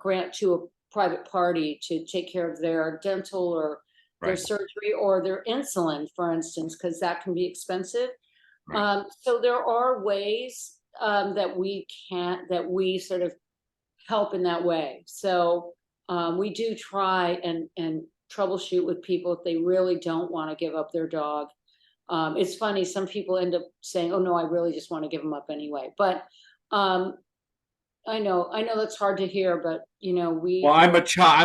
grant to a private party to take care of their dental or their surgery or their insulin, for instance, because that can be expensive. So there are ways that we sort of help in that way. So we do try and troubleshoot with people if they really don't want to give up their dog. It's funny, some people end up saying, oh no, I really just want to give them up anyway. But I know that's hard to hear, but you know, well, I'm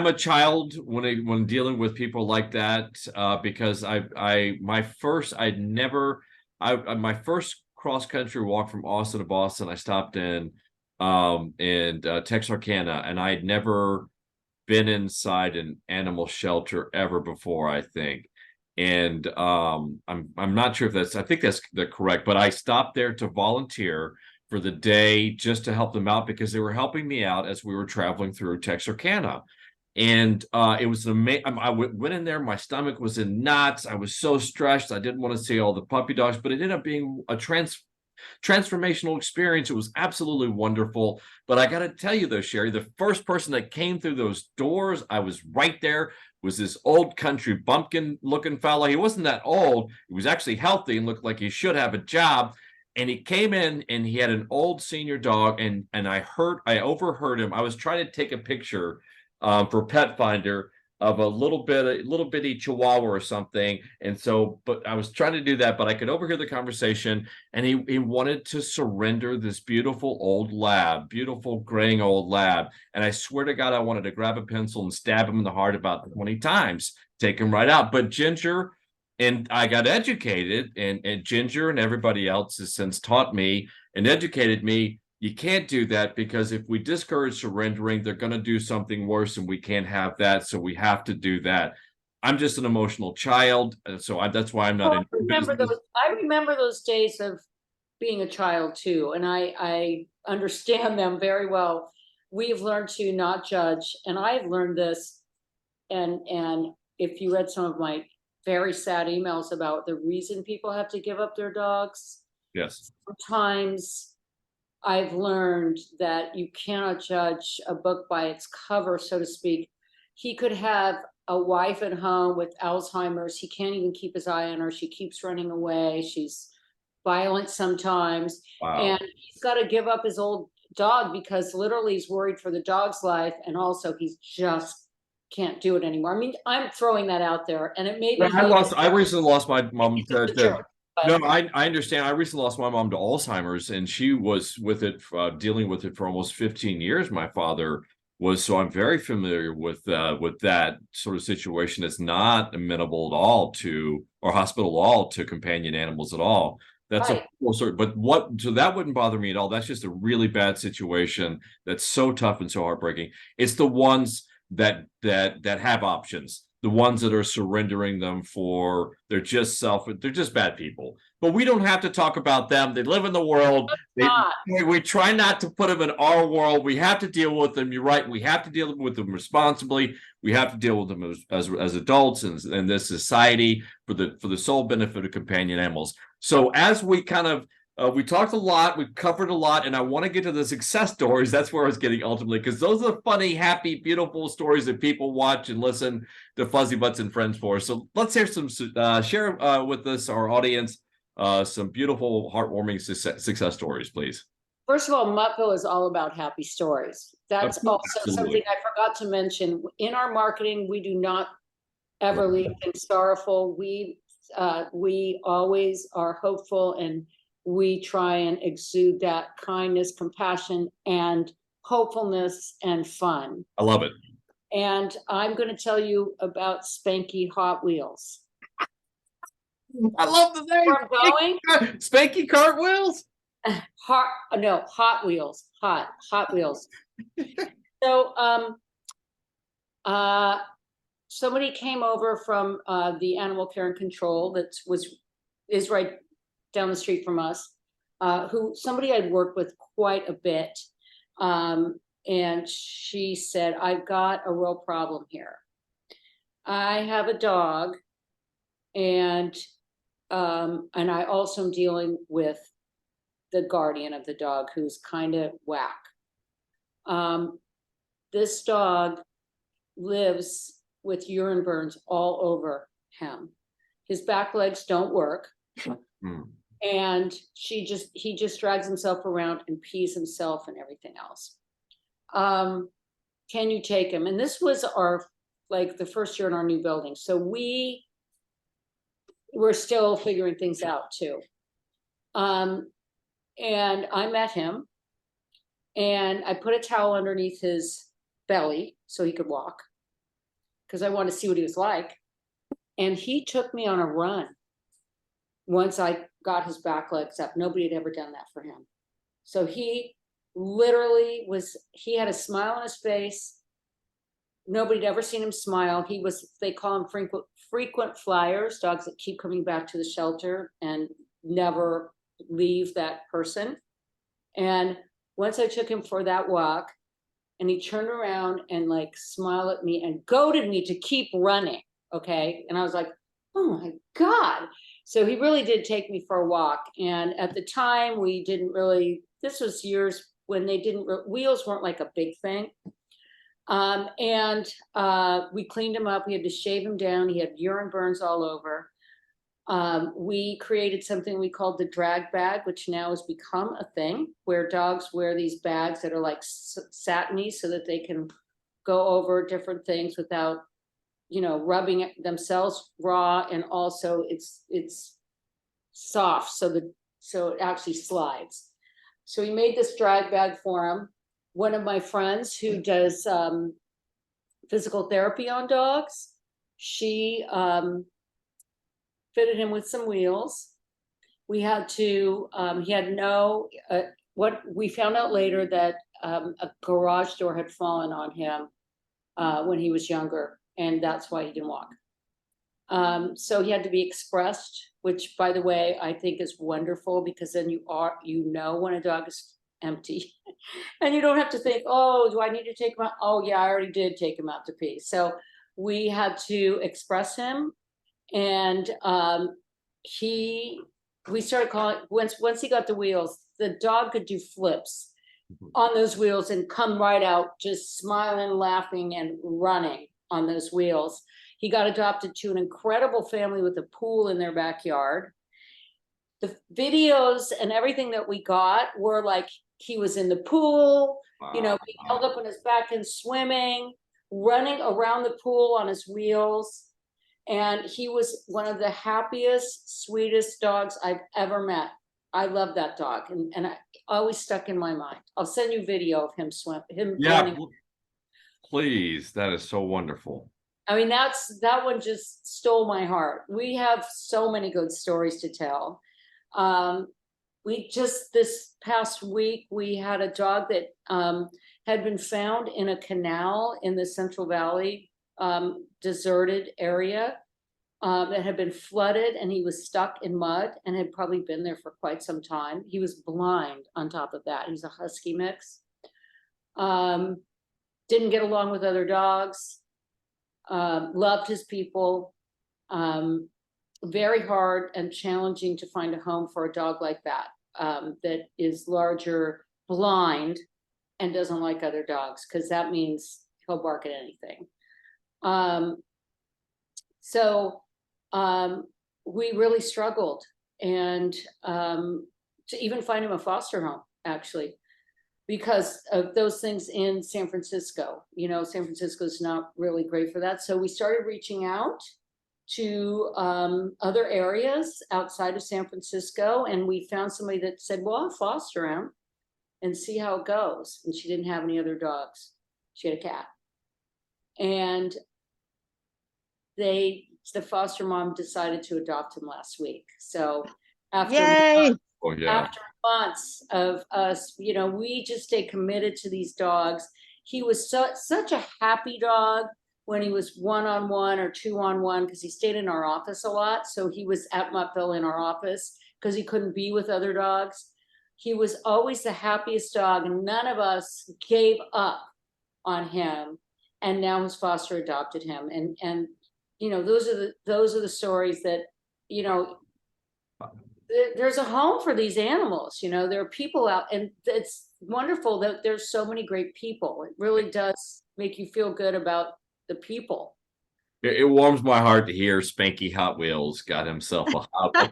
a child when dealing with people like that, because my first cross-country walk from Austin to Boston, I stopped in Texarkana, and I had never been inside an animal shelter ever before, I think. And I'm not sure if I think that's correct, but I stopped there to volunteer for the day just to help them out because they were helping me out as we were traveling through Texarkana. And it was amazing. I went in there, my stomach was in knots. I was so stressed. I didn't want to see all the puppy dogs, but it ended up being a transformational experience. It was absolutely wonderful. But I got to tell you though, Sherri, the first person that came through those doors, I was right there, was this old country bumpkin looking fellow. He wasn't that old. He was actually healthy and looked like he should have a job. And he came in and he had an old senior dog, and I overheard him. I was trying to take a picture for Pet Finder of a little bitty Chihuahua or something. And so, but I was trying to do that, but I could overhear the conversation, and he wanted to surrender this beautiful graying old lab. And I swear to God, I wanted to grab a pencil and stab him in the heart about 20 times, take him right out. But Ginger, and I got educated, and Ginger and everybody else has since taught me and educated me, you can't do that, because if we discourage surrendering, they're going to do something worse, and we can't have that. So we have to do that. I'm just an emotional child, so that's why I'm not in business. I remember those days of being a child too, and I understand them very well. We've learned to not judge, and I've learned this. And if you read some of my very sad emails about the reason people have to give up their dogs, yes, sometimes I've learned that you cannot judge a book by its cover, so to speak. He could have a wife at home with Alzheimer's. He can't even keep his eye on her. She keeps running away. She's violent sometimes. Wow. And he's got to give up his old dog because literally he's worried for the dog's life. And also he's just can't do it anymore. I mean, I'm throwing that out there, and it may be. I recently lost my mom no, I understand. I recently lost my mom to Alzheimer's, and she was with it, dealing with it for almost 15 years. My father was, so I'm very familiar with that sort of situation. It's not amenable at all to, or hospitable at all to, companion animals at all. That's a full sort. But so that wouldn't bother me at all. That's just a really bad situation. That's so tough and so heartbreaking. It's the ones that have options. The ones that are surrendering them they're just bad people. But we don't have to talk about them. They live in the world. We try not to put them in our world. We have to deal with them. You're right. We have to deal with them responsibly. We have to deal with them as adults in this society for the sole benefit of companion animals. So as we kind of we talked a lot, we covered a lot, and I want to get to the success stories. That's where I was getting ultimately, because those are the funny, happy, beautiful stories that people watch and listen to Fuzzybutts and Friends for. So let's hear share with us, our audience, some beautiful, heartwarming success stories, please. First of all, Muttville is all about happy stories. That's also something I forgot to mention. In our marketing, we do not ever leave things sorrowful. We always are hopeful, and we try and exude that kindness, compassion, and hopefulness and fun. I love it. And I'm going to tell you about Spanky Hot Wheels. I love the name. Where I'm going? Spanky Cartwheels? Hot Wheels. Hot Wheels. So, somebody came over from the animal care and control that is right down the street from us, somebody I'd worked with quite a bit. And she said, I've got a real problem here. I have a dog, and I also am dealing with the guardian of the dog, who's kind of whack. This dog lives with urine burns all over him. His back legs don't work. And he just drags himself around and pees himself and everything else. Can you take him? And this was the first year in our new building. So we were still figuring things out too. And I met him, and I put a towel underneath his belly so he could walk, because I wanted to see what he was like. And he took me on a run once I got his back legs up. Nobody had ever done that for him. So he literally he had a smile on his face. Nobody had ever seen him smile. They call him frequent flyers, dogs that keep coming back to the shelter and never leave that person. And once I took him for that walk, and he turned around and smiled at me and goaded me to keep running. Okay. And I was like, oh my God. So he really did take me for a walk. And at the time we didn't really, this was years when wheels weren't like a big thing. We cleaned him up. We had to shave him down. He had urine burns all over. We created something we called the drag bag, which now has become a thing, where dogs wear these bags that are like satiny so that they can go over different things without, rubbing themselves raw. And also it's soft so it actually slides. So we made this drag bag for him. One of my friends who does physical therapy on dogs, she fitted him with some wheels. We had to, he had what we found out later, that a garage door had fallen on him when he was younger, and that's why he didn't walk. So he had to be expressed, which, by the way, I think is wonderful, because then when a dog is empty and you don't have to think, oh, do I need to take him out? Oh yeah, I already did take him out to pee. So we had to express him. And we started calling, once he got the wheels, the dog could do flips on those wheels and come right out, just smiling, laughing, and running on those wheels. He got adopted to an incredible family with a pool in their backyard. The videos and everything that we got were like, he was in the pool, he held up on his back and swimming, running around the pool on his wheels. And he was one of the happiest, sweetest dogs I've ever met. I love that dog, and I always stuck in my mind. I'll send you video of him running. Please, that is so wonderful. I mean, that one just stole my heart. We have so many good stories to tell. This past week, we had a dog that had been found in a canal in the Central Valley deserted area that had been flooded, and he was stuck in mud and had probably been there for quite some time. He was blind on top of that. He's a husky mix. Didn't get along with other dogs. Loved his people. Very hard and challenging to find a home for a dog like that, that is larger, blind, and doesn't like other dogs, because that means he'll bark at anything. We really struggled, and to even find him a foster home, actually, because of those things in San Francisco. San Francisco is not really great for that. So we started reaching out, to other areas outside of San Francisco, and we found somebody that said, well, I'll foster him and see how it goes. And she didn't have any other dogs. She had a cat. And the foster mom decided to adopt him last week. So Yay! after months of us, you know, we just stay committed to these dogs. He was such a happy dog when he was 1-on-1 or 2-on-1, because he stayed in our office a lot. So he was at Muttville in our office because he couldn't be with other dogs. He was always the happiest dog, and none of us gave up on him. And now his foster adopted him. And you know, those are the stories that, you know, there's a home for these animals. You know, there are people out, and it's wonderful that there's so many great people. It really does make you feel good about the people. It warms my heart to hear Spanky Hot Wheels got himself a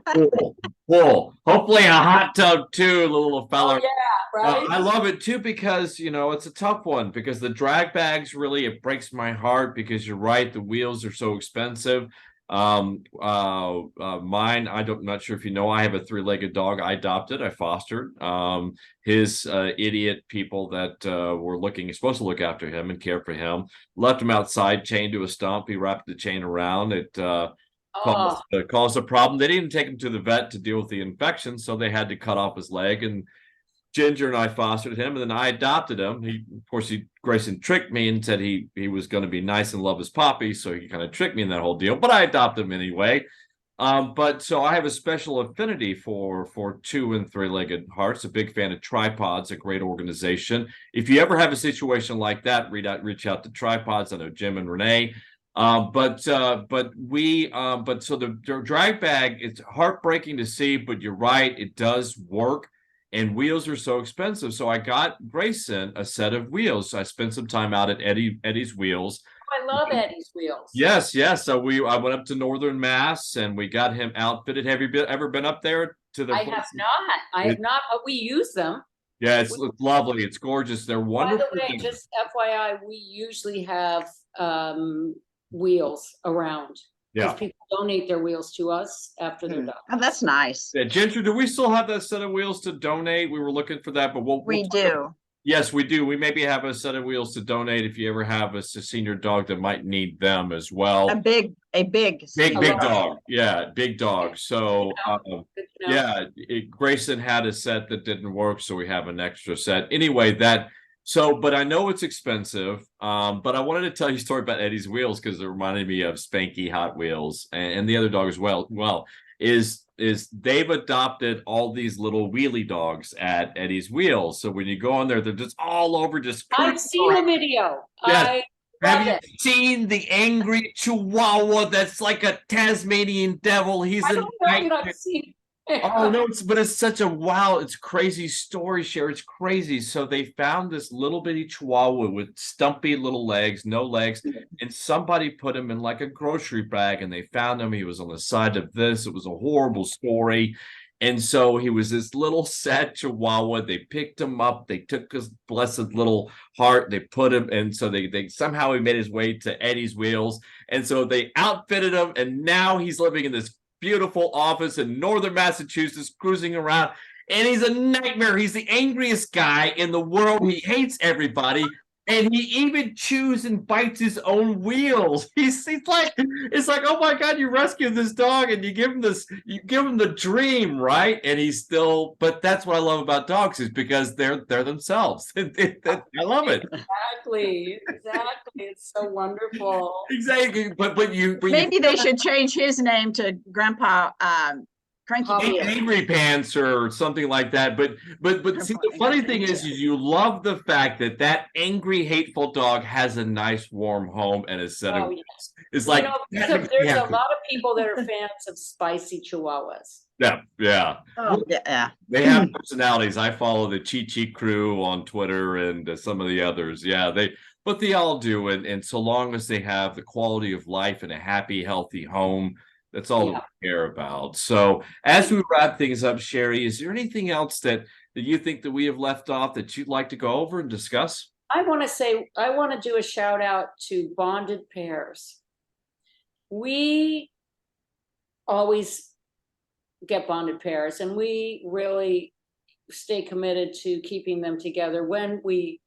pool. Hopefully a hot tub too, the little fella. Oh, yeah, right. I love it too, because you know it's a tough one, because the drag bags really, it breaks my heart, because you're right, the wheels are so expensive. Mine, I'm not sure if you know, I have a 3-legged dog I adopted, I fostered. His idiot people that were supposed to look after him and care for him left him outside, chained to a stump. He wrapped the chain around it. Caused a problem. They didn't take him to the vet to deal with the infection, so they had to cut off his leg. And Ginger and I fostered him, and then I adopted him. Grayson tricked me and said he was going to be nice and love his puppy, so he kind of tricked me in that whole deal. But I adopted him anyway. But so I have a special affinity for 2- and 3-legged hearts. A big fan of Tripods, a great organization. If you ever have a situation like that, reach out to Tripods. I know Jim and Renee. But so the drag bag, it's heartbreaking to see, but you're right, it does work. And wheels are so expensive. So I got Grayson a set of wheels. So I spent some time out at Eddie's Wheels. I love Eddie's Wheels. Yes. So I went up to Northern Mass and we got him outfitted. Have you ever been up there to the I have not, but we use them. Yeah, it's lovely. It's gorgeous. They're wonderful. By the way, just FYI, we usually have wheels around. Yeah. Because people donate their wheels to us after they're done. Oh, that's nice. Ginger, do we still have that set of wheels to donate? We were looking for that, but we do. Yes, we do. We maybe have a set of wheels to donate if you ever have a senior dog that might need them as well. A big dog. Yeah, big dog. So Grayson had a set that didn't work, so we have an extra set. Anyway, but I know it's expensive. But I wanted to tell you a story about Eddie's Wheels, because it reminded me of Spanky Hot Wheels and the other dog as well. Is they've adopted all these little wheelie dogs at Eddie's Wheels. So when you go on there, they're just all over. I've seen the video. Yes. Have you seen the angry Chihuahua that's like a Tasmanian devil? He's I don't know that I've seen. Oh no, it's such a it's crazy story, Sherri. It's crazy. So they found this little bitty Chihuahua with stumpy little legs, no legs, and somebody put him in like a grocery bag, and they found him. He was on the side of this. It was a horrible story. And so he was this little sad Chihuahua. They picked him up. They took his blessed little heart. They put him, and so they somehow he made his way to Eddie's Wheels. And so they outfitted him, and now he's living in this beautiful office in northern Massachusetts, cruising around, and he's a nightmare. He's the angriest guy in the world. He hates everybody, and he even chews and bites his own wheels. It's like, oh my God, you rescue this dog and you give him the dream, right? And he's still, but that's what I love about dogs, is because they're themselves. I love it. Exactly. It's so wonderful. Exactly. But maybe they should change his name to Grandpa Cranky Angry Pants or something like that. But see, the funny thing is you love the fact that angry, hateful dog has a nice, warm home and a set of. Yes. It's like there's a lot of people that are fans of spicy Chihuahuas. Yeah. Oh, yeah. They have personalities. I follow the Chi Chi crew on Twitter and some of the others. Yeah, they all do. And so long as they have the quality of life and a happy, healthy home, that's all that we care about. So as we wrap things up, Sherri, is there anything else that you think that we have left off that you'd like to go over and discuss? I want to do a shout out to bonded pairs. We always get bonded pairs, and we really stay committed to keeping them together when we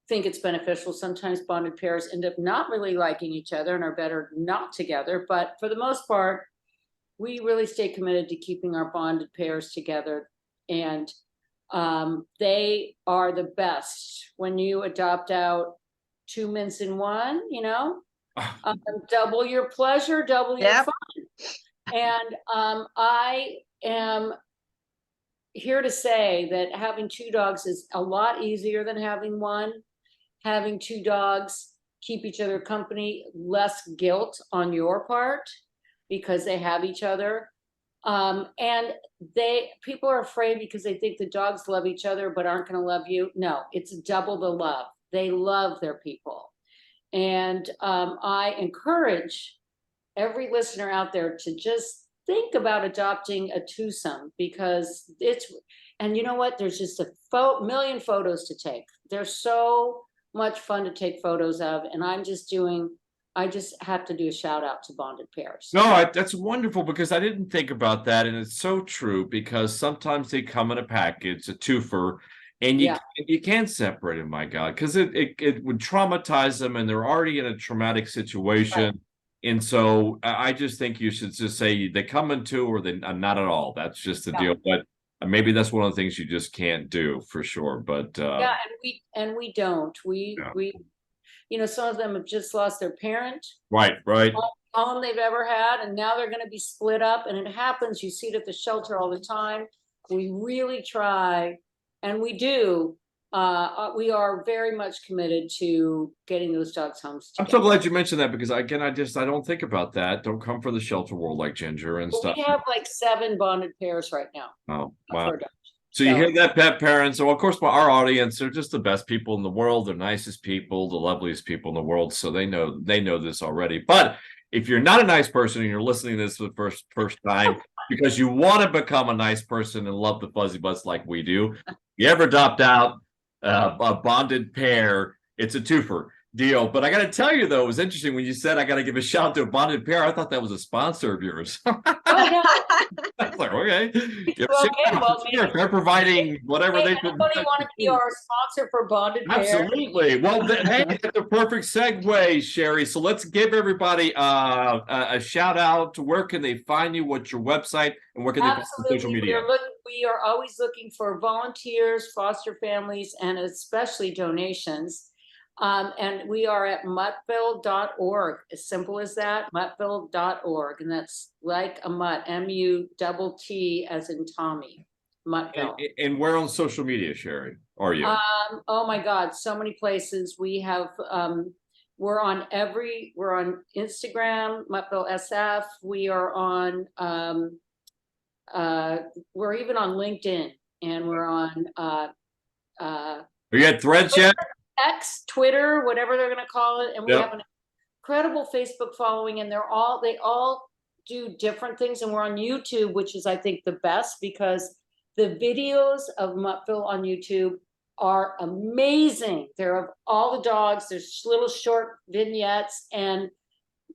think it's beneficial. Sometimes bonded pairs end up not really liking each other and are better not together, but for the most part, we really stay committed to keeping our bonded pairs together. And they are the best when you adopt out 2 mints in one, you know, double your pleasure, double your fun. And I am here to say that having 2 dogs is a lot easier than having one. Having 2 dogs keep each other company, less guilt on your part because they have each other. And people are afraid because they think the dogs love each other but aren't going to love you. No, it's double the love. They love their people. And I encourage every listener out there to just think about adopting a twosome, because and you know what? There's just a million photos to take. They're so much fun to take photos of. And I just have to do a shout out to bonded pairs. No, that's wonderful, because I didn't think about that. And it's so true, because sometimes they come in a package, a twofer, and you can't separate them, my God, because it would traumatize them, and they're already in a traumatic situation. Right. And so I just think you should just say they come in 2 or they not at all. That's just the deal. But maybe that's one of the things you just can't do for sure. But we don't. We you know, some of them have just lost their parent. Right. All they've ever had, and now they're going to be split up. And it happens. You see it at the shelter all the time. We really try, and we do. We are very much committed to getting those dogs homes together. I'm so glad you mentioned that, because again, I don't think about that. Don't come for the shelter world like Ginger and stuff. We have like 7 bonded pairs right now. Oh, wow. So you hear that, pet parents? So of course, our audience, they're just the best people in the world. They're nicest people, the loveliest people in the world. So they know this already. But if you're not a nice person and you're listening to this for the first time because you want to become a nice person and love the Fuzzybutts like we do, you ever adopt out a bonded pair, it's a twofer deal. But I got to tell you, though, it was interesting when you said I got to give a shout out to a bonded pair. I thought that was a sponsor of yours. I was like, okay. They're providing whatever they want to be our sponsor for bonded pairs. Absolutely. Well, hey, that's a perfect segue, Sherri. So let's give everybody a shout out. Where can they find you? What's your website? And where can they find social media? We are always looking for volunteers, foster families, and especially donations. And we are at muttville.org. As simple as that, muttville.org. And that's like a mutt, M-U-T-T as in Tommy, Muttville. And where on social media, Sherri, are you? Oh my God, so many places. We have, we're on Instagram, Muttville SF. We are on, we're even on LinkedIn, and we're on, are you at Threads yet? X, Twitter, whatever they're going to call it. And we have an incredible Facebook following, and they all do different things. And we're on YouTube, which is, I think, the best, because the videos of Muttville on YouTube are amazing. They're of all the dogs. There's little short vignettes, and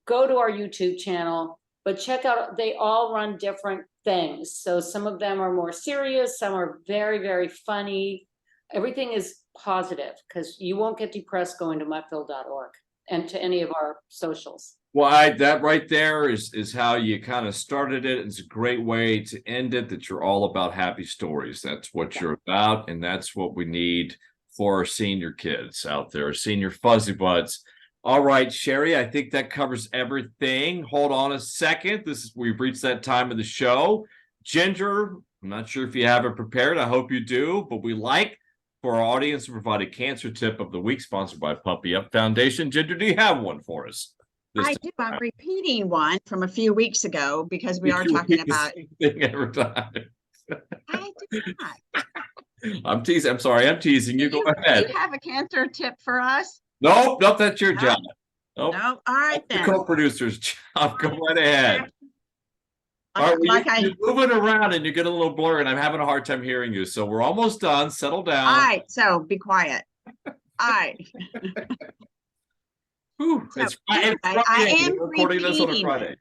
go to our YouTube channel, but check out, they all run different things. So some of them are more serious. Some are very, very funny. Everything is positive, because you won't get depressed going to muttville.org and to any of our socials. Well, that right there is how you kind of started it. It's a great way to end it, that you're all about happy stories. That's what you're about, and that's what we need for our senior kids out there, senior Fuzzybutts. All right, Sherri, I think that covers everything. Hold on a second. We've reached that time of the show. Ginger, I'm not sure if you have it prepared. I hope you do, but we like for our audience to provide a cancer tip of the week, sponsored by Puppy Up Foundation. Ginger, do you have one for us? I do. I'm repeating one from a few weeks ago, because we are talking about thing every time. I do not. I'm teasing. I'm sorry. I'm teasing you. Go ahead. Do you have a cancer tip for us? Nope. That's your job. Nope. All right, then. The co-producer's job. Go right ahead. All right, you're moving around and you get a little blurry, and I'm having a hard time hearing you. So we're almost done. Settle down. All right. So be quiet. All right. Whew, so, I am recording this on a Friday.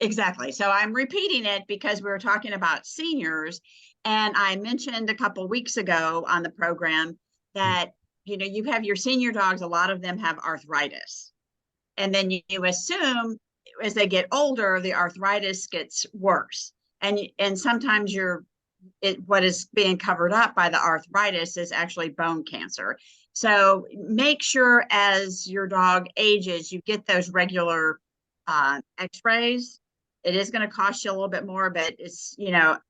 Exactly. So I'm repeating it because we were talking about seniors. And I mentioned a couple weeks ago on the program that, you have your senior dogs, a lot of them have arthritis. And then you assume as they get older, the arthritis gets worse. And sometimes what is being covered up by the arthritis is actually bone cancer. So make sure as your dog ages, you get those regular x-rays. It is going to cost you a little bit more, but it's,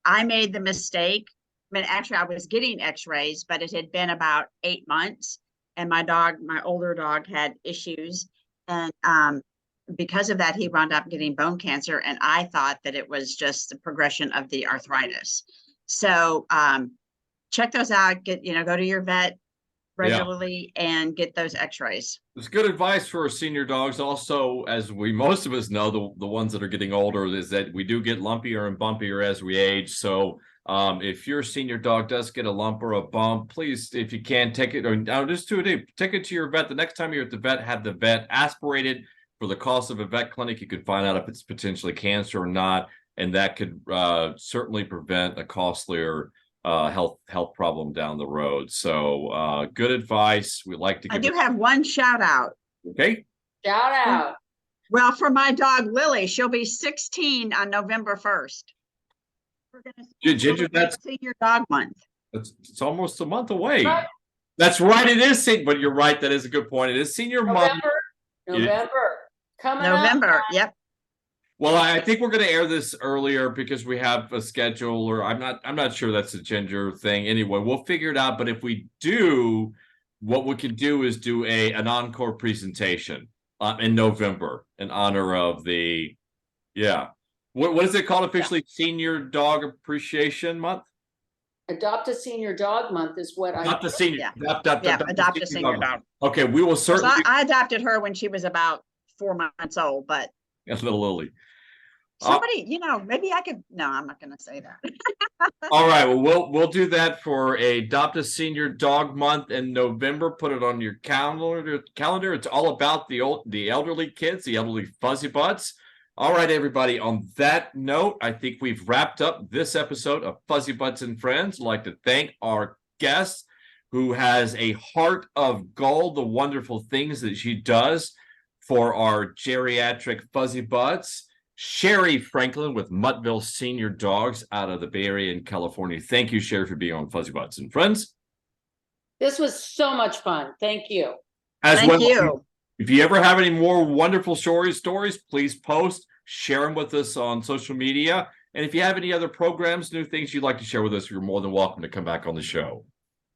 I made the mistake. I mean, actually I was getting x-rays, but it had been about 8 months and my older dog had issues. And because of that, he wound up getting bone cancer. And I thought that it was just the progression of the arthritis. So check those out, go to your vet regularly and get those x-rays. It's good advice for our senior dogs. Also, as most of us know, the ones that are getting older is that we do get lumpier and bumpier as we age. So if your senior dog does get a lump or a bump, please, if you can, take it or just take it to your vet. The next time you're at the vet, have the vet aspirate it. For the cost of a vet clinic, you could find out if it's potentially cancer or not, and that could certainly prevent a costlier health problem down the road. So good advice. We like to give I do have one shout out. Okay. Shout out. Well, for my dog Lily, she'll be 16 on November 1st. We're going Ginger, that's Senior Dog Month. It's almost a month away. Right. That's right. It is, but you're right. That is a good point. It is senior month. November. Coming November. up. Yep. Well, I think we're going to air this earlier because we have a schedule, or I'm not sure that's a Ginger thing. Anyway, we'll figure it out. But if we do, what we can do is do an encore presentation in November in honor of the, what is it called officially? Senior Dog Appreciation Month. Adopt a Senior Dog Month is what Adopt a senior. Adopt a senior dog. Okay, we will certainly. I adopted her when she was about 4 months old, but. Yes, little Lily. Somebody, maybe I could. No, I'm not going to say that. All right, well, we'll do that for Adopt a Senior Dog Month in November. Put it on your calendar. It's all about the elderly kids, the elderly Fuzzybutts. All right, everybody. On that note, I think we've wrapped up this episode of Fuzzybutts and Friends. I'd like to thank our guest, who has a heart of gold, the wonderful things that she does for our geriatric Fuzzybutts. Sherri Franklin with Muttville Senior Dogs out of the Bay Area in California. Thank you, Sherri, for being on Fuzzybutts and Friends. This was so much fun. Thank you. Thank you. If you ever have any more wonderful stories, please post, share them with us on social media. And if you have any other programs, new things you'd like to share with us, you're more than welcome to come back on the show.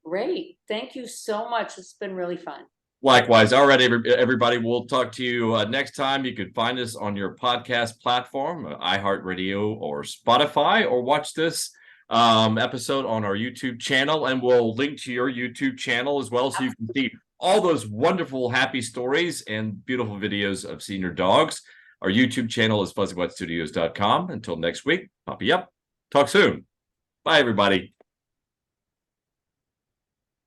Great. Thank you so much. It's been really fun. Likewise. All right, everybody. We'll talk to you next time. You can find us on your podcast platform, iHeartRadio or Spotify, or watch this episode on our YouTube channel. And we'll link to your YouTube channel as well, so you can see all those wonderful, happy stories and beautiful videos of senior dogs. Our YouTube channel is fuzzybuttsstudios.com. Until next week, poppy up. Talk soon. Bye, everybody.